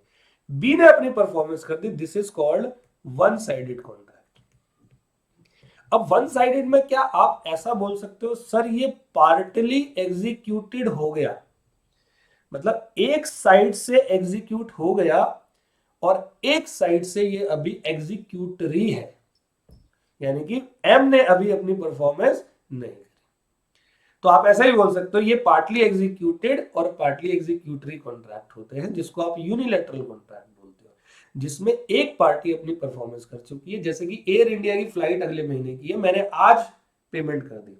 बी ने अपनी परफॉर्मेंस कर दी, this is called one sided contract. अब वन साइडेड में क्या आप ऐसा बोल सकते हो सर ये पार्टली एग्जीक्यूटेड हो गया, मतलब एक साइड से एग्जीक्यूट हो गया और एक साइड से ये अभी एग्जीक्यूटरी है, यानी कि एम ने अभी अपनी परफॉर्मेंस नहीं करी। तो आप ऐसा ही बोल सकते हो ये पार्टली एग्जीक्यूटेड और पार्टली एग्जीक्यूटरी कॉन्ट्रैक्ट होते हैं, जिसको आप यूनिलैटरल कॉन्ट्रैक्ट बोलते हो, जिसमें एक पार्टी अपनी परफॉर्मेंस कर चुकी है। जैसे कि एयर इंडिया की फ्लाइट अगले महीने की है, मैंने आज पेमेंट कर दी,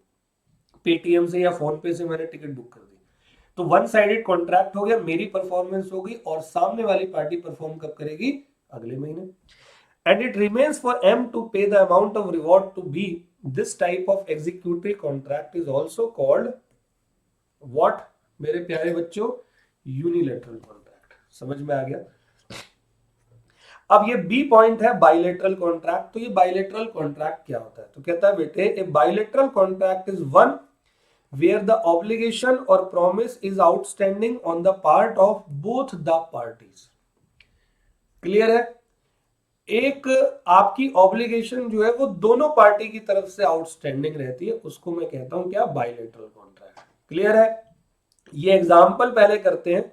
पेटीएम से या फोन पे से मैंने टिकट बुक कर दी, तो वन साइडेड कॉन्ट्रैक्ट हो गया, मेरी परफॉर्मेंस होगी और सामने वाली पार्टी परफॉर्म कब करेगी, अगले महीने। And it remains for M to pay the amount of reward to B, this type of executive contract is also called what मेरे प्यारे बच्चों, यूनिलैटरल कॉन्ट्रैक्ट। समझ में आ गया। अब ये बी पॉइंट है बाइलेटरल कॉन्ट्रैक्ट। तो ये बाइलेटरल कॉन्ट्रैक्ट क्या होता है, तो कहता है बेटे a bilateral contract is one where the obligation or promise is outstanding on the part of both the parties। Clear है, एक आपकी ऑब्लिगेशन जो है वो दोनों पार्टी की तरफ से आउटस्टैंडिंग रहती है, उसको मैं कहता हूं क्या, बाइलेटरल कॉन्ट्रैक्ट। क्लियर है, ये एग्जांपल पहले करते हैं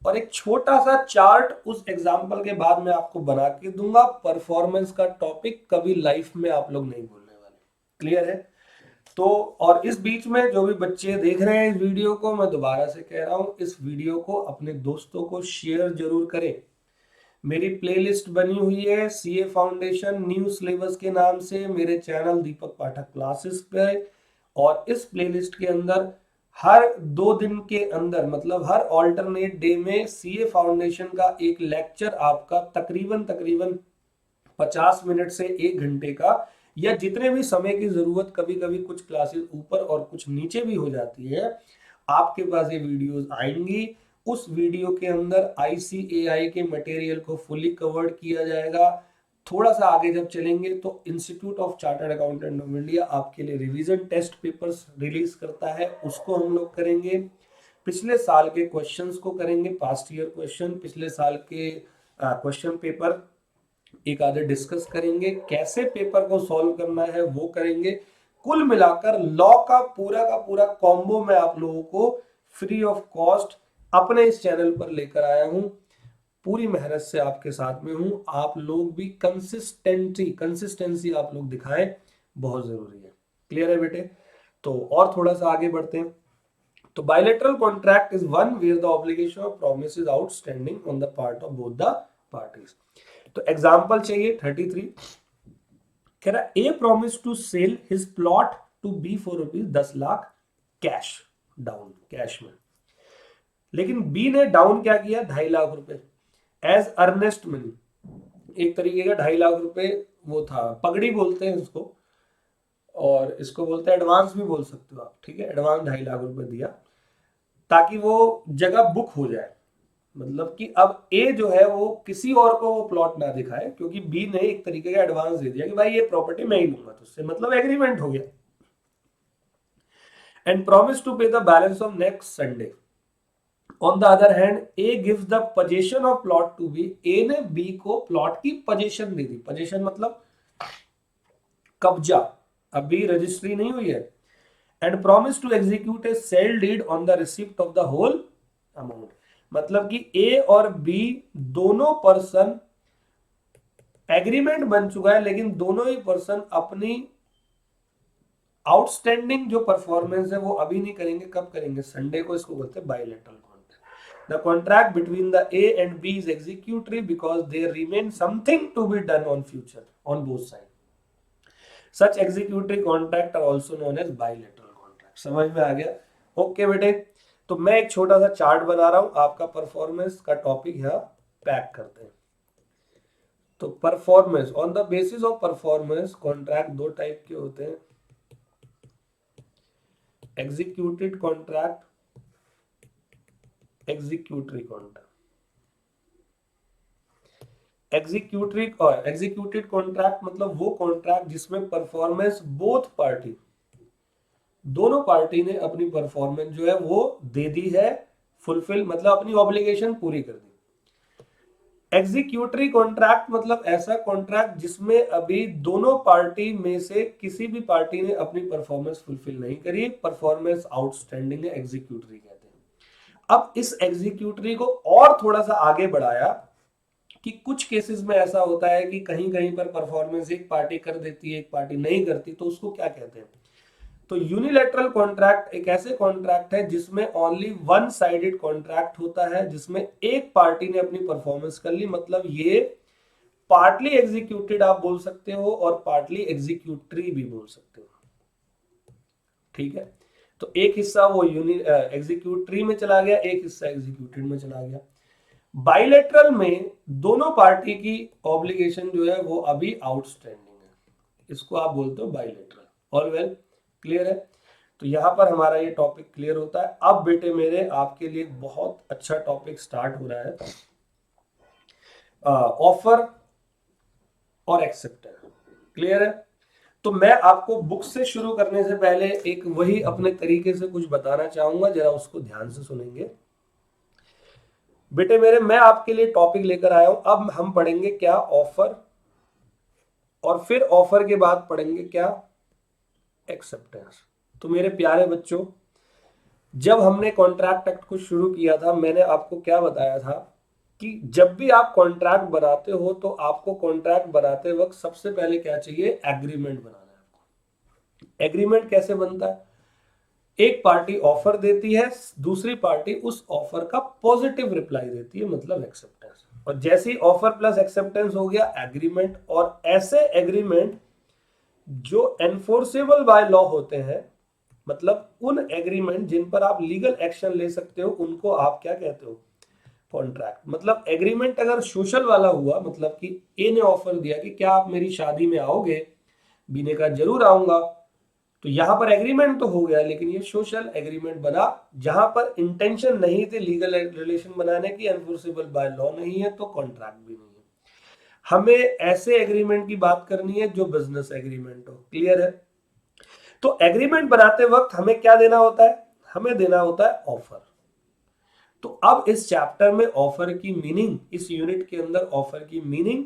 और एक छोटा सा चार्ट उस एग्जांपल के बाद मैं आपको बना के दूंगा। परफॉर्मेंस का टॉपिक कभी लाइफ में आप लोग नहीं भूलने वाले। क्लियर है, तो और इस बीच में जो भी बच्चे देख रहे हैं इस वीडियो को, मैं दोबारा से कह रहा हूं इस वीडियो को अपने दोस्तों को शेयर जरूर करें। मेरी प्लेलिस्ट बनी हुई है सीए फाउंडेशन न्यू सिलेबस के नाम से मेरे चैनल दीपक पाठक क्लासेस पे, और इस प्लेलिस्ट के अंदर हर 2 दिन के अंदर, मतलब हर ऑल्टरनेट डे में सीए फाउंडेशन का एक लेक्चर आपका तकरीबन 50 मिनट से 1 घंटे का, या जितने भी समय की जरूरत, कभी कभी कुछ क्लासेस ऊपर और कुछ नीचे भी हो जाती है, आपके पास ये वीडियोस आएंगी। उस वीडियो के अंदर आईसीएआई के मटेरियल को फुली कवर्ड किया जाएगा। थोड़ा सा आगे जब चलेंगे तो institute of chartered accountant of India आपके लिए रिवीजन टेस्ट पेपर्स रिलीज करता है, उसको हम लोग करेंगे। पिछले साल के क्वेश्चंस को करेंगे, पास्ट ईयर क्वेश्चन, पिछले साल के क्वेश्चन पेपर एक आधे डिस्कस करेंगे, कैसे पेपर को सॉल्व करना है वो करेंगे। कुल मिलाकर लॉ का पूरा कॉम्बो मैं आप लोगों को फ्री ऑफ कॉस्ट अपने इस चैनल पर लेकर आया हूं। पूरी मेहनत से आपके साथ में हूं, आप लोग भी कंसिस्टेंसी आप लोग दिखाएं, बहुत जरूरी है। क्लियर है बेटे, तो और थोड़ा सा आगे बढ़ते हैं। तो bilateral contract is one where the obligation of promise is outstanding on the part of both the parties. तो एग्जाम्पल चाहिए 33, कह रहा A promise to sell his plot to B for rupees 10 lakh cash down, cash में, लेकिन B ने down क्या किया, 2.5 लाख रुपए एज अर्नेस्ट मनी, एक तरीके का 2.5 लाख रुपए वो था, पगड़ी बोलते हैं इसको, और इसको बोलते हैं एडवांस भी बोल सकते हो आप। ठीक है, एडवांस 2.5 लाख रुपए दिया ताकि वो जगह बुक हो जाए, मतलब कि अब ए जो है वो किसी और को वो प्लॉट ना दिखाए, क्योंकि बी ने एक तरीके का एडवांस दे दिया कि भाई ये प्रॉपर्टी मैं ही लूंगा, तो उससे मतलब एग्रीमेंट हो गया। And promise to pay the balance of next Sunday. On the other hand A gives the position of plot to B, A ने बी को प्लॉट की पोजीशन दे दी, पोजीशन मतलब कब्जा, अभी रजिस्ट्री नहीं हुई है। And promise to execute a sale deed on the receipt of the whole amount, मतलब कि ए और बी दोनों पर्सन, एग्रीमेंट बन चुका है लेकिन दोनों ही पर्सन अपनी आउटस्टैंडिंग जो परफॉर्मेंस है वो अभी नहीं करेंगे, कब करेंगे, संडे को। इसको बोलते हैं bilateral contract. The contract between the A and B is executory because there remains something to be done on future on both sides. Such executory contract are also known as bilateral contract. समझ में आ गया? Okay बेटे, तो मैं एक छोटा सा chart बना रहा हूं, आपका परफॉर्मेंस का टॉपिक यहाँ पैक करते हैं। तो performance, on the basis of performance contract दो टाइप के होते हैं, executed contract, executory contract. Executed contract मतलब वो कॉन्ट्रैक्ट जिसमें परफॉर्मेंस बोथ पार्टी, दोनों पार्टी ने अपनी परफॉर्मेंस जो है वो दे दी है, फुलफिल मतलब अपनी ऑब्लिगेशन पूरी कर दी। एग्जीक्यूटरी कॉन्ट्रैक्ट मतलब ऐसा कॉन्ट्रैक्ट जिसमें अभी दोनों पार्टी में से किसी भी पार्टी ने अपनी परफॉर्मेंस फुलफिल नहीं करी, परफॉर्मेंस आउटस्टैंडिंग है, एग्जीक्यूटरी कहते हैं। अब इस एग्जीक्यूटरी को और थोड़ा सा आगे बढ़ाया कि कुछ केसेस में ऐसा होता है कि कहीं कहीं पर परफॉर्मेंस एक पार्टी कर देती है, एक पार्टी नहीं करती, तो उसको क्या कहते हैं? तो यूनिलैटरल कॉन्ट्रैक्ट एक ऐसे कॉन्ट्रैक्ट है जिसमें ओनली वन साइडेड कॉन्ट्रैक्ट होता है, जिसमें एक पार्टी ने अपनी परफॉर्मेंस कर ली, मतलब ये पार्टली एग्जीक्यूटेड आप बोल सकते हो और पार्टली एग्जीक्यूटरी भी बोल सकते हो। ठीक है, तो एक हिस्सा वो एग्जीक्यूटरी में चला गया, एक हिस्सा एग्जीक्यूटेड में चला गया। बाइलेटरल में दोनों पार्टी की ऑब्लिगेशन जो है वो अभी आउटस्टैंडिंग है, इसको आप बोलते हो बाइलेटरल। ऑल वेल, क्लियर है? तो यहां पर हमारा ये टॉपिक क्लियर होता है। अब बेटे मेरे आपके लिए बहुत अच्छा टॉपिक स्टार्ट हो रहा है, ऑफर और एक्सेप्टेंस। क्लियर है? तो मैं आपको बुक से शुरू करने से पहले एक वही अपने तरीके से कुछ बताना चाहूंगा, जरा उसको ध्यान से सुनेंगे बेटे मेरे। मैं आपके लिए टॉपिक लेकर आया हूं, अब हम पढ़ेंगे क्या? ऑफर, और फिर ऑफर के बाद पढ़ेंगे क्या? एक्सेप्टेंस। तो मेरे प्यारे बच्चों, जब हमने कॉन्ट्रैक्ट एक्ट को शुरू किया था, मैंने आपको क्या बताया था कि जब भी आप कॉन्ट्रैक्ट बनाते हो तो आपको कॉन्ट्रैक्ट बनाते वक्त सबसे पहले क्या चाहिए? एग्रीमेंट बनाना है आपको। एग्रीमेंट कैसे बनता है? एक पार्टी ऑफर देती है, दूसरी पार्टी उस ऑफर का पॉजिटिव रिप्लाई देती है, मतलब एक्सेप्टेंस। और जैसे ही ऑफर प्लस एक्सेप्टेंस हो गया, एग्रीमेंट। और ऐसे एग्रीमेंट जो एनफोर्सेबल बाय लॉ होते हैं, मतलब उन एग्रीमेंट जिन पर आप लीगल एक्शन ले सकते हो, उनको आप क्या कहते हो? कॉन्ट्रैक्ट। मतलब एग्रीमेंट अगर सोशल वाला हुआ, मतलब कि ए ने ऑफर दिया कि क्या आप मेरी शादी में आओगे, बी ने कहा जरूर आऊंगा, तो यहां पर एग्रीमेंट तो हो गया, लेकिन ये सोशल एग्रीमेंट बना, जहां पर इंटेंशन नहीं थी लीगल रिलेशन बनाने की, एनफोर्सेबल बाय लॉ नहीं है, तो कॉन्ट्रैक्ट भी नहीं है। हमें ऐसे एग्रीमेंट की बात करनी है जो बिजनेस एग्रीमेंट हो। क्लियर है? तो एग्रीमेंट बनाते वक्त हमें क्या देना होता है? हमें देना होता है ऑफर। तो अब इस चैप्टर में ऑफर की मीनिंग, इस यूनिट के अंदर ऑफर की मीनिंग,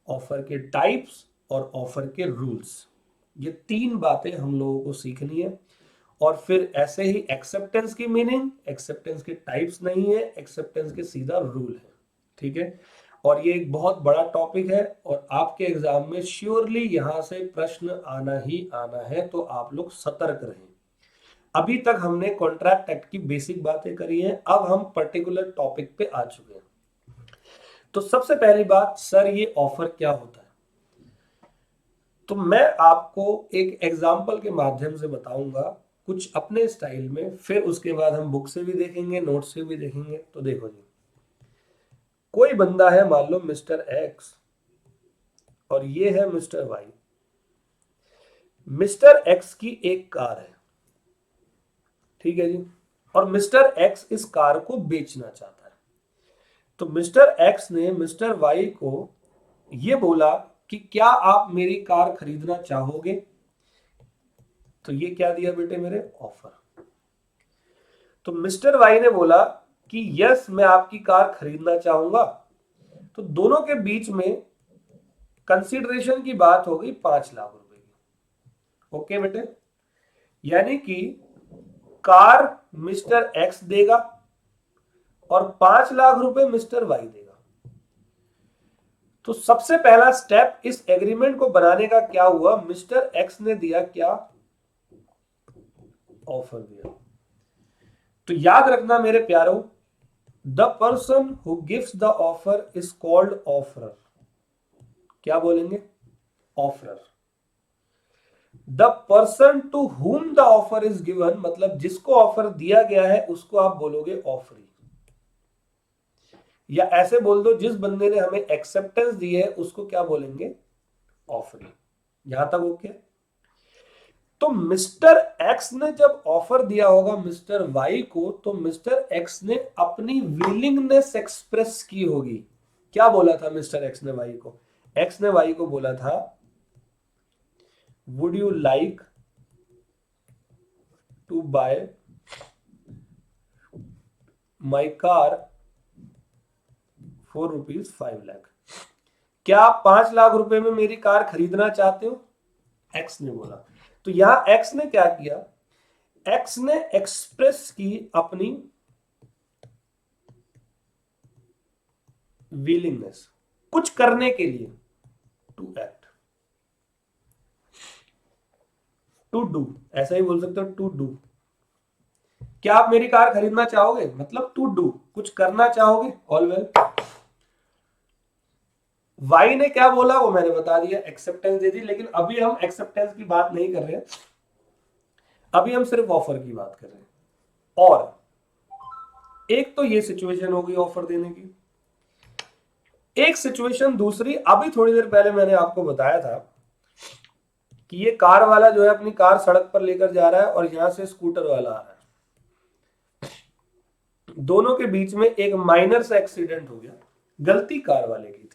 ऑफर के टाइप्स और ऑफर के रूल्स, ये तीन बातें हम लोगों को सीखनी है। और फिर ऐसे ही एक्सेप्टेंस की मीनिंग, एक्सेप्टेंस के टाइप्स नहीं है, एक्सेप्टेंस के सीधा रूल है। ठीक है? और ये एक बहुत बड़ा टॉपिक है और आपके एग्जाम में श्योरली यहां से प्रश्न आना ही आना है, तो आप लोग सतर्क रहें। अभी तक हमने कॉन्ट्रैक्ट एक्ट की बेसिक बातें करी हैं, अब हम पर्टिकुलर टॉपिक पे आ चुके हैं। तो सबसे पहली बात, सर ये ऑफर क्या होता है? तो मैं आपको एक एग्जाम्पल के माध्यम से बताऊंगा, कुछ अपने स्टाइल में, फिर उसके बाद हम बुक से भी देखेंगे, नोट से भी देखेंगे। तो देखो जी, कोई बंदा है, मान लो मिस्टर एक्स, और ये है मिस्टर वाई। मिस्टर एक्स की एक कार है, ठीक है जी, और मिस्टर एक्स इस कार को बेचना चाहता है। तो मिस्टर एक्स ने मिस्टर वाई को ये बोला कि क्या आप मेरी कार खरीदना चाहोगे? तो ये क्या दिया बेटे मेरे? ऑफर। तो मिस्टर वाई ने बोला कि यस, मैं आपकी कार खरीदना चाहूंगा। तो दोनों के बीच में कंसीडरेशन की बात हो गई 5 लाख रुपए की। ओके बेटे, यानी कि कार मिस्टर एक्स देगा और 5 लाख रुपए मिस्टर वाई देगा। तो सबसे पहला स्टेप इस एग्रीमेंट को बनाने का क्या हुआ? मिस्टर एक्स ने दिया क्या? ऑफर दिया। तो याद रखना मेरे प्यारों, the person who gives the offer is called offerer. क्या बोलेंगे? Offerer. The person to whom the offer is given, मतलब जिसको ऑफर दिया गया है उसको आप बोलोगे ऑफरी। या ऐसे बोल दो, जिस बंदे ने हमें एक्सेप्टेंस दी है उसको क्या बोलेंगे? ऑफरी। यहां तक ओके? तो मिस्टर एक्स ने जब ऑफर दिया होगा मिस्टर वाई को, तो मिस्टर एक्स ने अपनी विलिंगनेस एक्सप्रेस की होगी। क्या बोला था मिस्टर एक्स ने वाई को? एक्स ने वाई को बोला था, would you like to buy my car for ₹5 lakh. क्या आप 5 लाख रुपए में मेरी कार खरीदना चाहते हो? एक्स ने बोला। तो यहां एक्स ने क्या किया? एक्स ने एक्सप्रेस की अपनी विलिंगनेस, कुछ करने के लिए, टू एक्ट, टू डू, ऐसा ही बोल सकते हो, टू डू। क्या आप मेरी कार खरीदना चाहोगे, मतलब टू डू, कुछ करना चाहोगे। All well. वाई ने क्या बोला वो मैंने बता दिया, एक्सेप्टेंस दे दी। लेकिन अभी हम एक्सेप्टेंस की बात नहीं कर रहे हैं, अभी हम सिर्फ ऑफर की बात कर रहे हैं। और एक तो ये सिचुएशन होगी ऑफर देने की, एक सिचुएशन दूसरी, अभी थोड़ी देर पहले मैंने आपको बताया था कि ये कार वाला जो है अपनी कार सड़क पर लेकर जा रहा है और यहां से स्कूटर वाला आ रहा है। दोनों के बीच में एक माइनर सा एक्सीडेंट हो गया, गलती कार वाले की थी।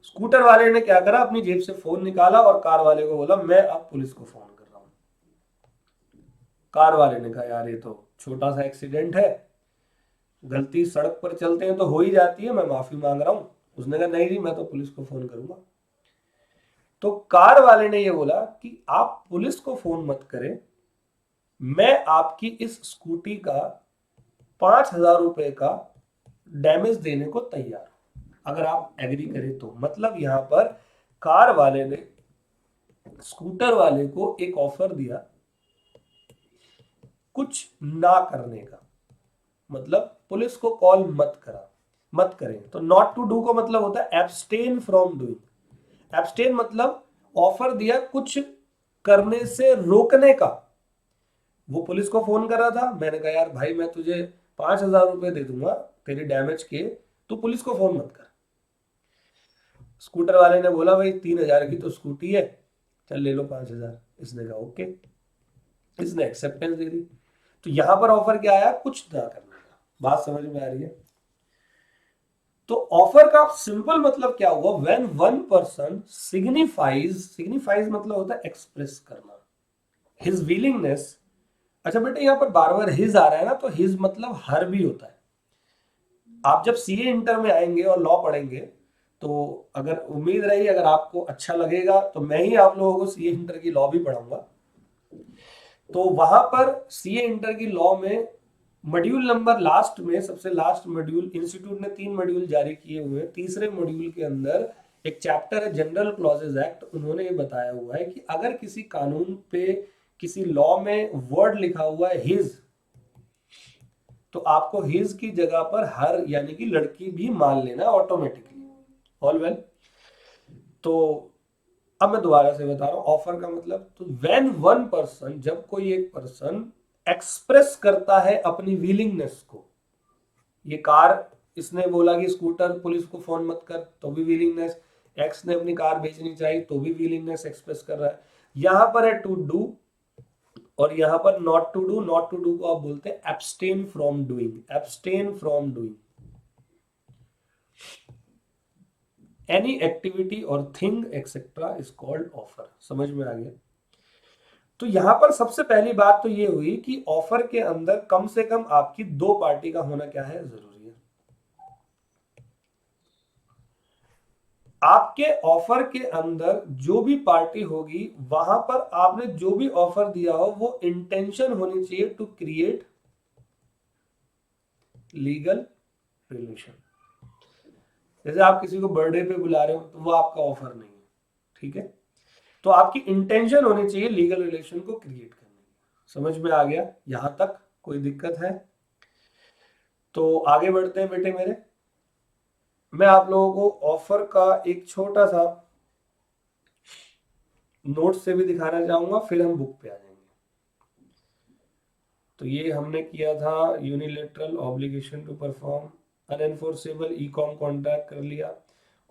स्कूटर वाले ने क्या करा, अपनी जेब से फोन निकाला और कार वाले को बोला मैं अब पुलिस को फोन कर रहा हूं। कार वाले ने कहा यार ये तो छोटा सा एक्सीडेंट है, गलती सड़क पर चलते हैं तो हो ही जाती है, मैं माफी मांग रहा हूं। उसने कहा नहीं जी मैं तो पुलिस को फोन करूंगा। तो कार वाले ने ये बोला कि आप पुलिस को फोन मत करें, मैं आपकी इस स्कूटी का 5,000 रुपए का डैमेज देने को तैयार हूं, अगर आप एग्री करें तो। मतलब यहां पर कार वाले ने स्कूटर वाले को एक ऑफर दिया कुछ ना करने का, मतलब पुलिस को कॉल मत करें। तो नॉट टू डू को मतलब होता है एब्सटेन फ्रॉम डूइंग। एब्सटेन मतलब ऑफर दिया कुछ करने से रोकने का। वो पुलिस को फोन कर रहा था, मैंने कहा यार भाई मैं तुझे 5,000 रुपए दे दूंगा तेरे डैमेज के, तू पुलिस को फोन मत कर। स्कूटर वाले ने बोला भाई 3,000 की तो स्कूटी है, चल ले लो 5,000। इसने कहा ओके, इसने एक्सेप्टेंस दे दी। तो यहां पर ऑफर क्या आया, कुछ ना करने का। बात समझ में आ रही है? तो ऑफर का सिंपल मतलब क्या हुआ, व्हेन वन पर्सन सिग्निफाइज मतलब होता है एक्सप्रेस करना, हिज विलिंगनेस। अच्छा बेटे यहां पर बार बार हिज आ रहा है ना, तो हिज मतलब हर भी होता है। आप जब सीए इंटर में आएंगे और लॉ पढ़ेंगे, तो अगर उम्मीद रही अगर आपको अच्छा लगेगा तो मैं ही आप लोगों को सीए इंटर की लॉ भी पढ़ाऊंगा। तो वहां पर सीए इंटर की लॉ में मॉड्यूल नंबर लास्ट में, सबसे लास्ट मॉड्यूल, इंस्टीट्यूट ने 3 मॉड्यूल जारी किए हुए हैं। तीसरे मॉड्यूल के अंदर एक चैप्टर है जनरल क्लॉजेज एक्ट। उन्होंने ये बताया हुआ है कि अगर किसी कानून पे, किसी लॉ में वर्ड लिखा हुआ है हिज, तो आपको हिज की जगह पर हर यानी कि लड़की भी मान लेना ऑटोमेटिकली। All well. तो अब मैं दोबारा से बता रहा हूं ऑफर का मतलब। तो व्हेन वन पर्सन, जब कोई एक पर्सन एक्सप्रेस करता है अपनी विलिंगनेस को, ये कार, इसने बोला कि स्कूटर पुलिस को फोन मत कर, तो भी विलिंगनेस। एक्स ने अपनी कार बेचनी चाहिए तो भी विलिंगनेस एक्सप्रेस कर रहा है। यहां पर है टू डू और यहां पर not to do. Not to do को आप बोलते हैं abstain from doing, abstain from doing any activity और thing etcetera is called offer. समझ में आ गया? तो यहां पर सबसे पहली बात तो ये हुई कि ऑफर के अंदर कम से कम आपकी 2 पार्टी का होना क्या है, जरूरी है। आपके ऑफर के अंदर जो भी पार्टी होगी वहां पर आपने जो भी ऑफर दिया हो वो इंटेंशन होनी चाहिए टू क्रिएट लीगल रिलेशन। जैसे आप किसी को बर्थडे पे बुला रहे हो तो वो आपका ऑफर नहीं है, ठीक है? तो आपकी इंटेंशन होनी चाहिए लीगल रिलेशन को क्रिएट करने की। समझ में आ गया? यहां तक कोई दिक्कत है? तो आगे बढ़ते हैं बेटे मेरे। मैं आप लोगों को ऑफर का एक छोटा सा नोट से भी दिखाना चाहूंगा, फिर हम बुक पे आ जाएंगे। तो ये हमने किया था unilateral obligation to perform unenforceable e com contract कर लिया,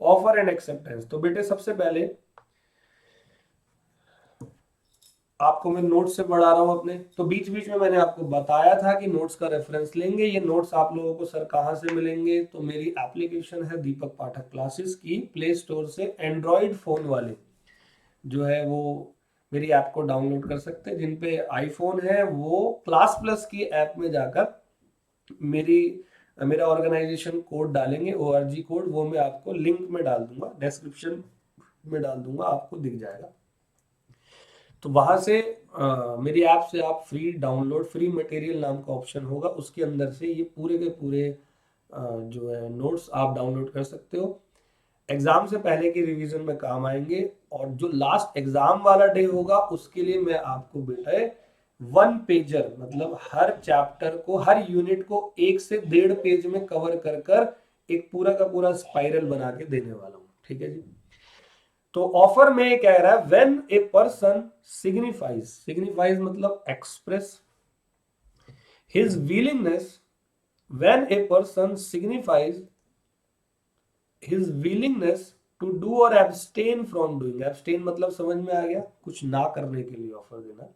ऑफर एंड एक्सेप्टेंस। तो बेटे सबसे पहले आपको मैं नोट्स से पढ़ा रहा हूं अपने, तो बीच बीच में मैंने आपको बताया था कि नोट्स का रेफरेंस लेंगे। ये नोट्स आप लोगों को सर कहाँ से मिलेंगे, तो मेरी एप्लीकेशन है दीपक पाठक क्लासेस की, प्ले स्टोर से एंड्रॉइड फोन वाले जो है वो मेरी ऐप को डाउनलोड कर सकते हैं। जिन पे आईफोन है वो क्लास प्लस की ऐप में जाकर मेरी मेरा ऑर्गेनाइजेशन कोड डालेंगे, ORG कोड, वो मैं आपको लिंक में डाल दूंगा, डिस्क्रिप्शन में डाल दूंगा, आपको दिख जाएगा। तो वहां से मेरी ऐप से आप फ्री डाउनलोड, फ्री मटेरियल नाम का ऑप्शन होगा, उसके अंदर से ये पूरे के पूरे जो है नोट्स आप डाउनलोड कर सकते हो। एग्जाम से पहले के रिवीजन में काम आएंगे, और जो लास्ट एग्जाम वाला डे होगा उसके लिए मैं आपको बेटा 1 पेजर, मतलब हर चैप्टर को, हर यूनिट को 1 से 1.5 पेज में कवर कर कर एक पूरा का पूरा स्पाइरल बना के देने वाला हूं। ठीक है जी। तो ऑफर में ये कह रहा है व्हेन ए पर्सन सिग्निफाइज मतलब express his willingness, when a person signifies his willingness to do और एब्सटेन फ्रॉम डूइंग, एब्सटेन मतलब समझ में आ गया, कुछ ना करने के लिए ऑफर देना,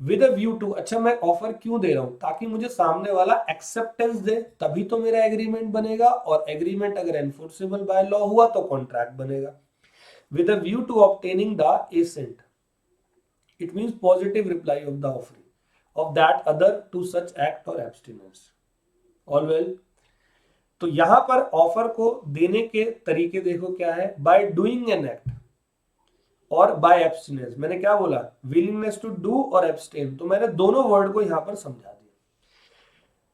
विद अ व्यू टू, अच्छा मैं ऑफर क्यों दे रहा हूं, ताकि मुझे सामने वाला एक्सेप्टेंस दे, तभी तो मेरा एग्रीमेंट बनेगा, और एग्रीमेंट अगर एनफोर्सेबल बाय लॉ हुआ तो कॉन्ट्रैक्ट बनेगा। With a view to obtaining the assent, it means positive reply of the offer of that other to such act और एब्सटिनेंस। All well. तो यहां पर ऑफर को देने के तरीके देखो क्या है, बाय डूइंग एन एक्ट और बाय एब्सटिनेंस। मैंने क्या बोला, विलिंगनेस टू डू और एब्सटेन, तो मैंने दोनों वर्ड को यहां पर समझा दिया।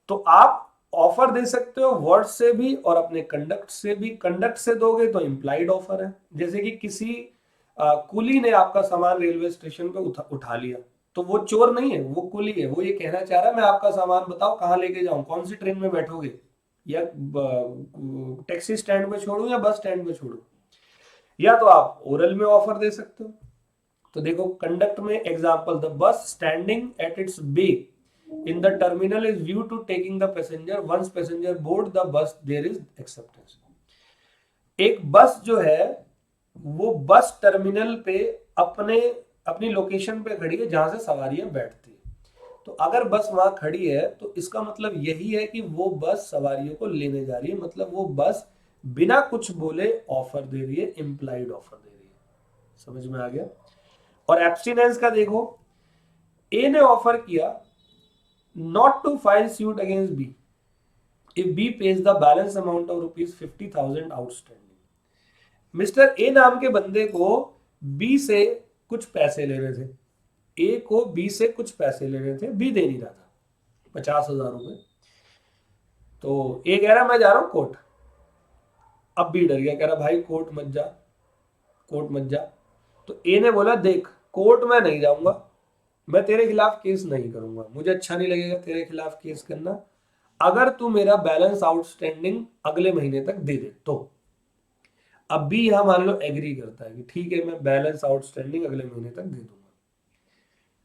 तो आप ऑफर दे सकते हो वर्ड से भी और अपने कंडक्ट से भी। कंडक्ट से दोगे तो इंप्लाइड ऑफर है, जैसे कि किसी कुली ने आपका सामान रेलवे स्टेशन पे उठा लिया, तो वो चोर नहीं है, वो कुली है। वो ये कहना चाह रहा है मैं आपका सामान बताओ कहाँ लेके जाऊं, कौन सी ट्रेन में बैठोगे, या टैक्सी स्टैंड पे छोड़ू या बस स्टैंड पे छोड़ू। या तो आप ओरल में ऑफर दे सकते हो। तो देखो कंडक्ट में example, the bus standing at its bay in the terminal is view to taking the passenger, once passenger board the bus there is acceptance. एक बस जो है वो बस टर्मिनल पे अपनी लोकेशन पे खड़ी है जहां से सवारियां बैठती है। तो अगर बस वहां खड़ी है तो इसका मतलब यही है कि वो बस सवारियों को लेने जा रही है, मतलब वो बस बिना कुछ बोले ऑफर दे रही है, इंप्लाइड ऑफर दे रही है। समझ में आ गया। और एब्सटिनेंस का देखो, ए ने ऑफर किया not to file suit against B if B pays the balance amount of ₹50,000 outstanding. Mister A नाम के बंदे को बी से कुछ पैसे लेने थे, ए को बी से कुछ पैसे लेने थे, बी दे नहीं रहा था 50,000 रुपए। तो ए कह रहा मैं जा रहा हूं कोर्ट। अब बी डर गया, कह रहा भाई कोर्ट मत जा, कोर्ट मत जा। तो ए ने बोला देख कोर्ट में नहीं जाऊंगा, मैं तेरे खिलाफ केस नहीं करूंगा, मुझे अच्छा नहीं लगेगा तेरे खिलाफ केस करना, अगर तू मेरा बैलेंस आउटस्टैंडिंग अगले महीने तक दे दे तो। अब भी यहां मान लो एग्री करता है कि ठीक है मैं बैलेंस आउटस्टैंडिंग अगले महीने तक दे दूंगा।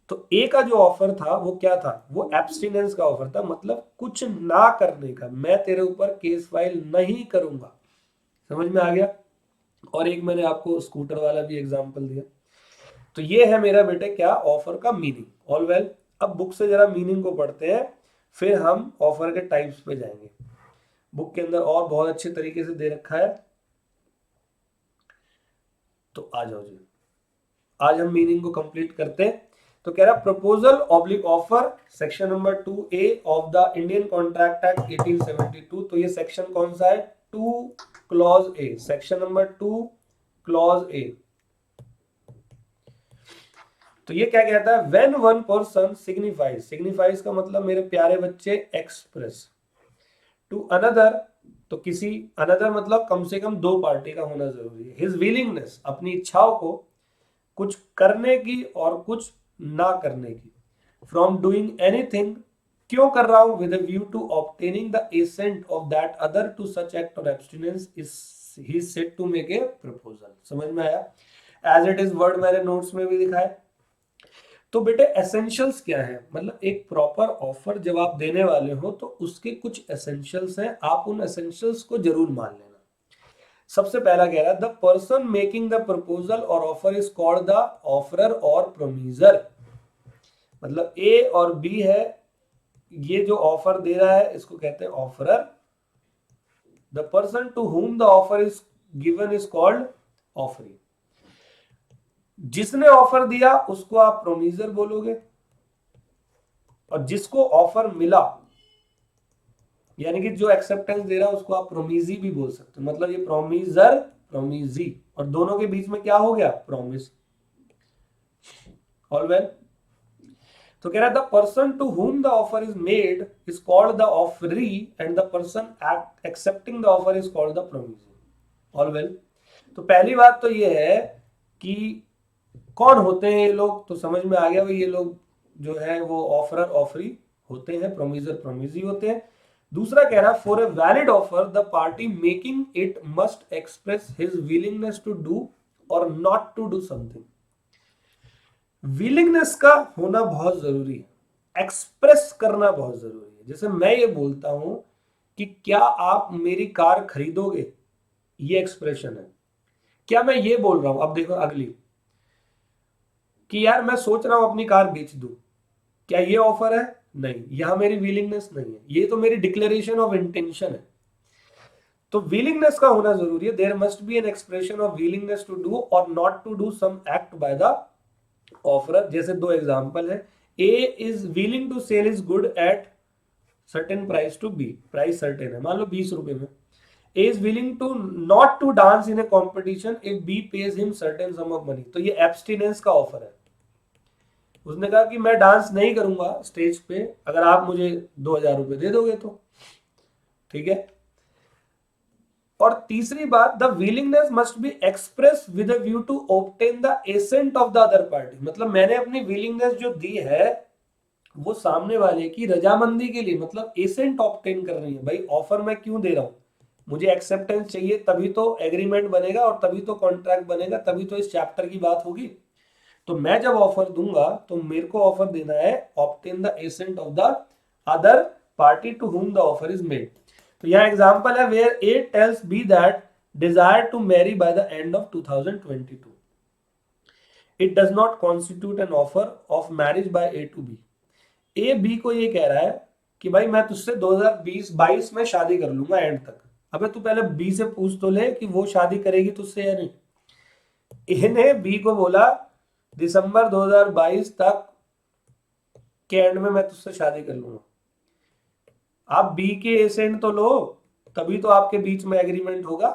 तो ए का जो ऑफर था वो क्या था, वो एब्सटिनेंस का ऑफर था, मतलब कुछ ना करने का, मैं तेरे ऊपर केस फाइल नहीं करूंगा। समझ में आ गया। और एक मैंने आपको स्कूटर वाला भी एग्जांपल दिया। तो ये है मेरा बेटे क्या, ऑफर का मीनिंग। All well. अब बुक से जरा मीनिंग को पढ़ते हैं, फिर हम ऑफर के टाइप्स पे जाएंगे। बुक के अंदर और बहुत अच्छे तरीके से दे रखा है, तो आ जाओ जी। आज हम मीनिंग को कंप्लीट करते हैं। तो कह रहा proposal oblique offer, section number 2A of the Indian contract act 1872। तो ये सेक्शन कौन सा है, 2 clause A, section number 2 clause A. तो ये क्या कहता है, when one person signifies, signifies का मतलब मेरे प्यारे बच्चे एक्सप्रेस, टू अनदर, तो किसी अनदर मतलब कम से कम दो पार्टी का होना जरूरी है, हिज विलिंगनेस अपनी इच्छाओं को कुछ करने की और कुछ ना करने की, फ्रॉम डूइंग एनीथिंग क्यों कर रहा हूं? With a view to obtaining the assent of that other to such act और abstinence is he said to make a proposal. समझ में आया? एज इट इज वर्ड मैंने नोट्स में भी दिखाया। तो बेटे एसेंशियल्स क्या है? मतलब एक प्रॉपर ऑफर जब आप देने वाले हो तो उसके कुछ एसेंशियल्स हैं, आप उन एसेंशियल्स को जरूर मान लेना। सबसे पहला कह रहा है the person making the proposal और offer is called the offerer और प्रोमीजर। मतलब ए और बी है, ये जो ऑफर दे रहा है इसको कहते हैं offerer. The person to whom the offer is given is called offeree. जिसने ऑफर दिया उसको आप प्रोमीजर बोलोगे, और जिसको ऑफर मिला यानी कि जो एक्सेप्टेंस दे रहा है उसको आप प्रोमीजी भी बोल सकते हो। मतलब ये प्रोमीजर प्रोमीजी, और दोनों के बीच में क्या हो गया? प्रॉमिस। All well. तो कह रहा है the person to whom the offer is made is called the offeree and the person accepting the offer is called the promisee. All well. तो पहली बात तो ये है कि कौन होते हैं ये लोग, तो समझ में आ गया भाई, ये लोग जो है वो ऑफरर ऑफरी होते हैं, प्रोमीजर प्रोमीजी होते हैं। दूसरा कह रहा for a valid offer the party making it must express his willingness to do और not to do something. Willingness का होना बहुत जरूरी है, एक्सप्रेस करना बहुत जरूरी है। जैसे मैं ये बोलता हूं कि क्या आप मेरी कार खरीदोगे, ये एक्सप्रेशन है। क्या मैं ये बोल रहा हूं? अब देखो अगली, कि यार मैं सोच रहा हूं अपनी कार बेच दूं, क्या ये ऑफर है? नहीं, यहां मेरी विलिंगनेस नहीं है, ये तो मेरी डिक्लेरेशन ऑफ इंटेंशन है। तो विलिंगनेस का होना जरूरी है। There must be an expression of willingness to do और not to do some act by the offerer. जैसे दो एग्जांपल है, A is willing to sell is good at certain price to B. Price certain है, मान लो 20 रुपए में। A is willing to not to dance in a competition if B pays him certain sum of money. तो ये abstinence का offer है। उसने कहा कि मैं डांस नहीं करूंगा स्टेज पे अगर आप मुझे 2000 रुपए दे दोगे तो। ठीक है। और तीसरी बात, the willingness must be express with a view to obtain the assent of the other party. मतलब मैंने अपनी विलिंगनेस जो दी है वो सामने वाले की रजामंदी के लिए, मतलब एसेंट ऑब्टेन कर रही है। भाई ऑफर मैं क्यों दे रहा हूं? मुझे एक्सेप्टेंस चाहिए, तभी तो एग्रीमेंट बनेगा और तभी तो कॉन्ट्रैक्ट बनेगा, तभी तो इस चैप्टर की बात होगी। तो मैं जब ऑफर दूंगा तो मेरे को ऑफर देना है obtain the assent of the other party to whom the offer is made. तो यहाँ एग्जांपल है where A tells B that desire to marry by the end of 2022। It does not constitute an offer of marriage by A to B. A B को ये कह रहा है कि भाई मैं तुझसे 2022 में शादी कर लूंगा एंड तक। अबे तू पहले बी से पूछ तो ले कि वो शादी करेगी तुझसे या नहीं। ए ने बी को बोला दिसंबर 2022 तक के एंड में मैं तुझसे शादी कर लूंगा। आप बी के एसेंट तो लो, तभी तो आपके बीच में एग्रीमेंट होगा।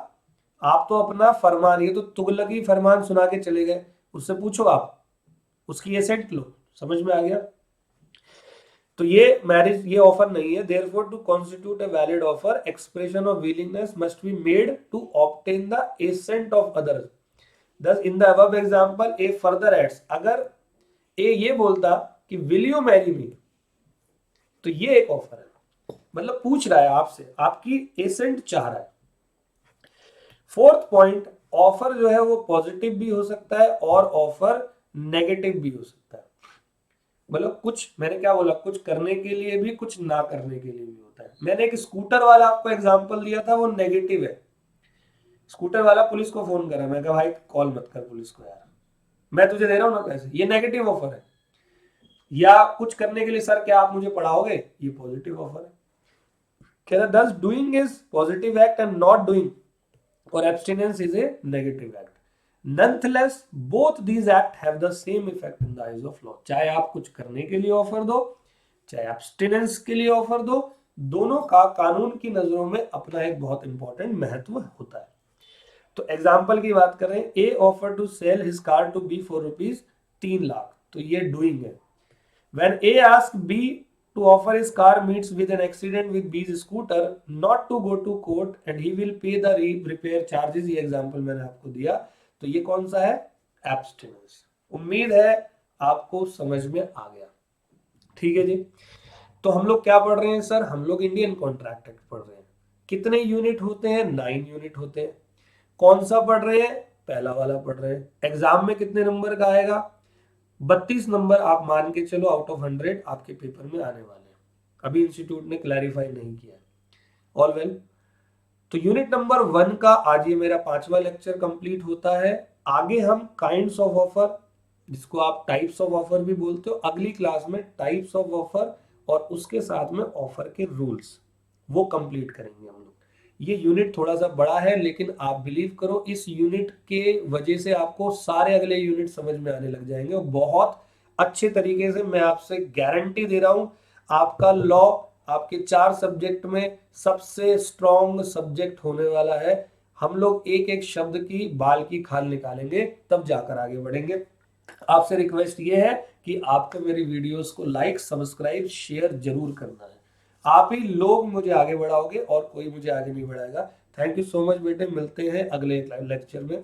आप तो अपना फरमान, ये तो तुगलकी फरमान सुना के चले गए। उससे पूछो आप, उसकी एसेंट लो। समझ में आ गया? तो ये मैरिज, ये ऑफर नहीं है। Therefore to constitute a valid offer expression of willingness must be made to obtain the assent of others. Thus, in the above example, A further adds, अगर A ये बोलता कि will you marry me, तो ये एक offer है। मतलब पूछ रहा है आपसे, आपकी एसेंट चाह रहा है। फोर्थ पॉइंट, ऑफर जो है वो पॉजिटिव भी हो सकता है और ऑफर नेगेटिव भी हो सकता है। मतलब कुछ, मैंने क्या बोला, कुछ करने के लिए भी, कुछ ना करने के लिए भी होता है। मैंने एक स्कूटर वाला आपको एग्जांपल दिया था, वो नेगेटिव है। स्कूटर वाला पुलिस को फोन करा, मैं कहा भाई कॉल मत कर पुलिस को यार, मैं तुझे दे रहा हूं ना पैसे, ये नेगेटिव ऑफर है। या कुछ करने के लिए, सर क्या आप मुझे पढ़ाओगे, ये पॉजिटिव ऑफर है। कहता thus doing is positive act and not doing और abstinence is a negative act. Nonetheless both these act have the same effect in the eyes of law. चाहे आप कुछ करने के लिए ऑफर दो, चाहे एब्सटिनेंस के लिए ऑफर दो, दोनों का कानून की नजरों में अपना एक बहुत इंपॉर्टेंट महत्व होता है। तो एग्जाम्पल की बात करें, A offer to sell his car to B for rupees 3 lakh, तो ये डूइंग है। When A asks B to offer his car meets with an accident with B's scooter, not to go to court and he will pay the repair charges, ये example मैंने आपको दिया। तो ये कौन सा है? एब्सटिनेंस। उम्मीद है आपको समझ में आ गया। ठीक है जी। तो हम लोग क्या पढ़ रहे हैं सर? हम लोग इंडियन कॉन्ट्रैक्ट एक्ट पढ़ रहे हैं। कितने यूनिट होते हैं? 9 यूनिट होते हैं। कौन सा पढ़ रहे हैं? पहला वाला पढ़ रहे हैं। एग्जाम में कितने नंबर का आएगा? 32 नंबर आप मान के चलो आउट ऑफ 100 आपके पेपर में आने वाले हैं। अभी इंस्टीट्यूट ने क्लैरिफाई नहीं किया है। ऑल वेल, तो यूनिट नंबर 1 का आज ये मेरा 5वां लेक्चर कंप्लीट होता है। आगे हम काइंड्स ऑफ ऑफर, जिसको आप टाइप्स ऑफ ऑफर भी बोलते हो, अगली क्लास में टाइप्स ऑफ ऑफर और उसके साथ में ऑफर के रूल्स वो कंप्लीट करेंगे हम लोग। ये यूनिट थोड़ा सा बड़ा है, लेकिन आप बिलीव करो इस यूनिट के वजह से आपको सारे अगले यूनिट समझ में आने लग जाएंगे और बहुत अच्छे तरीके से मैं आपसे गारंटी दे रहा हूं आपका लॉ आपके 4 सब्जेक्ट में सबसे स्ट्रॉन्ग सब्जेक्ट होने वाला है। हम लोग एक एक शब्द की बाल की खाल निकालेंगे, तब जाकर आगे बढ़ेंगे। आपसे रिक्वेस्ट ये है कि आपको मेरी वीडियोस को लाइक, सब्सक्राइब, शेयर जरूर करना है। आप ही लोग मुझे आगे बढ़ाओगे और कोई मुझे आगे नहीं बढ़ाएगा। थैंक यू सो मच बेटे, मिलते हैं अगले लेक्चर में।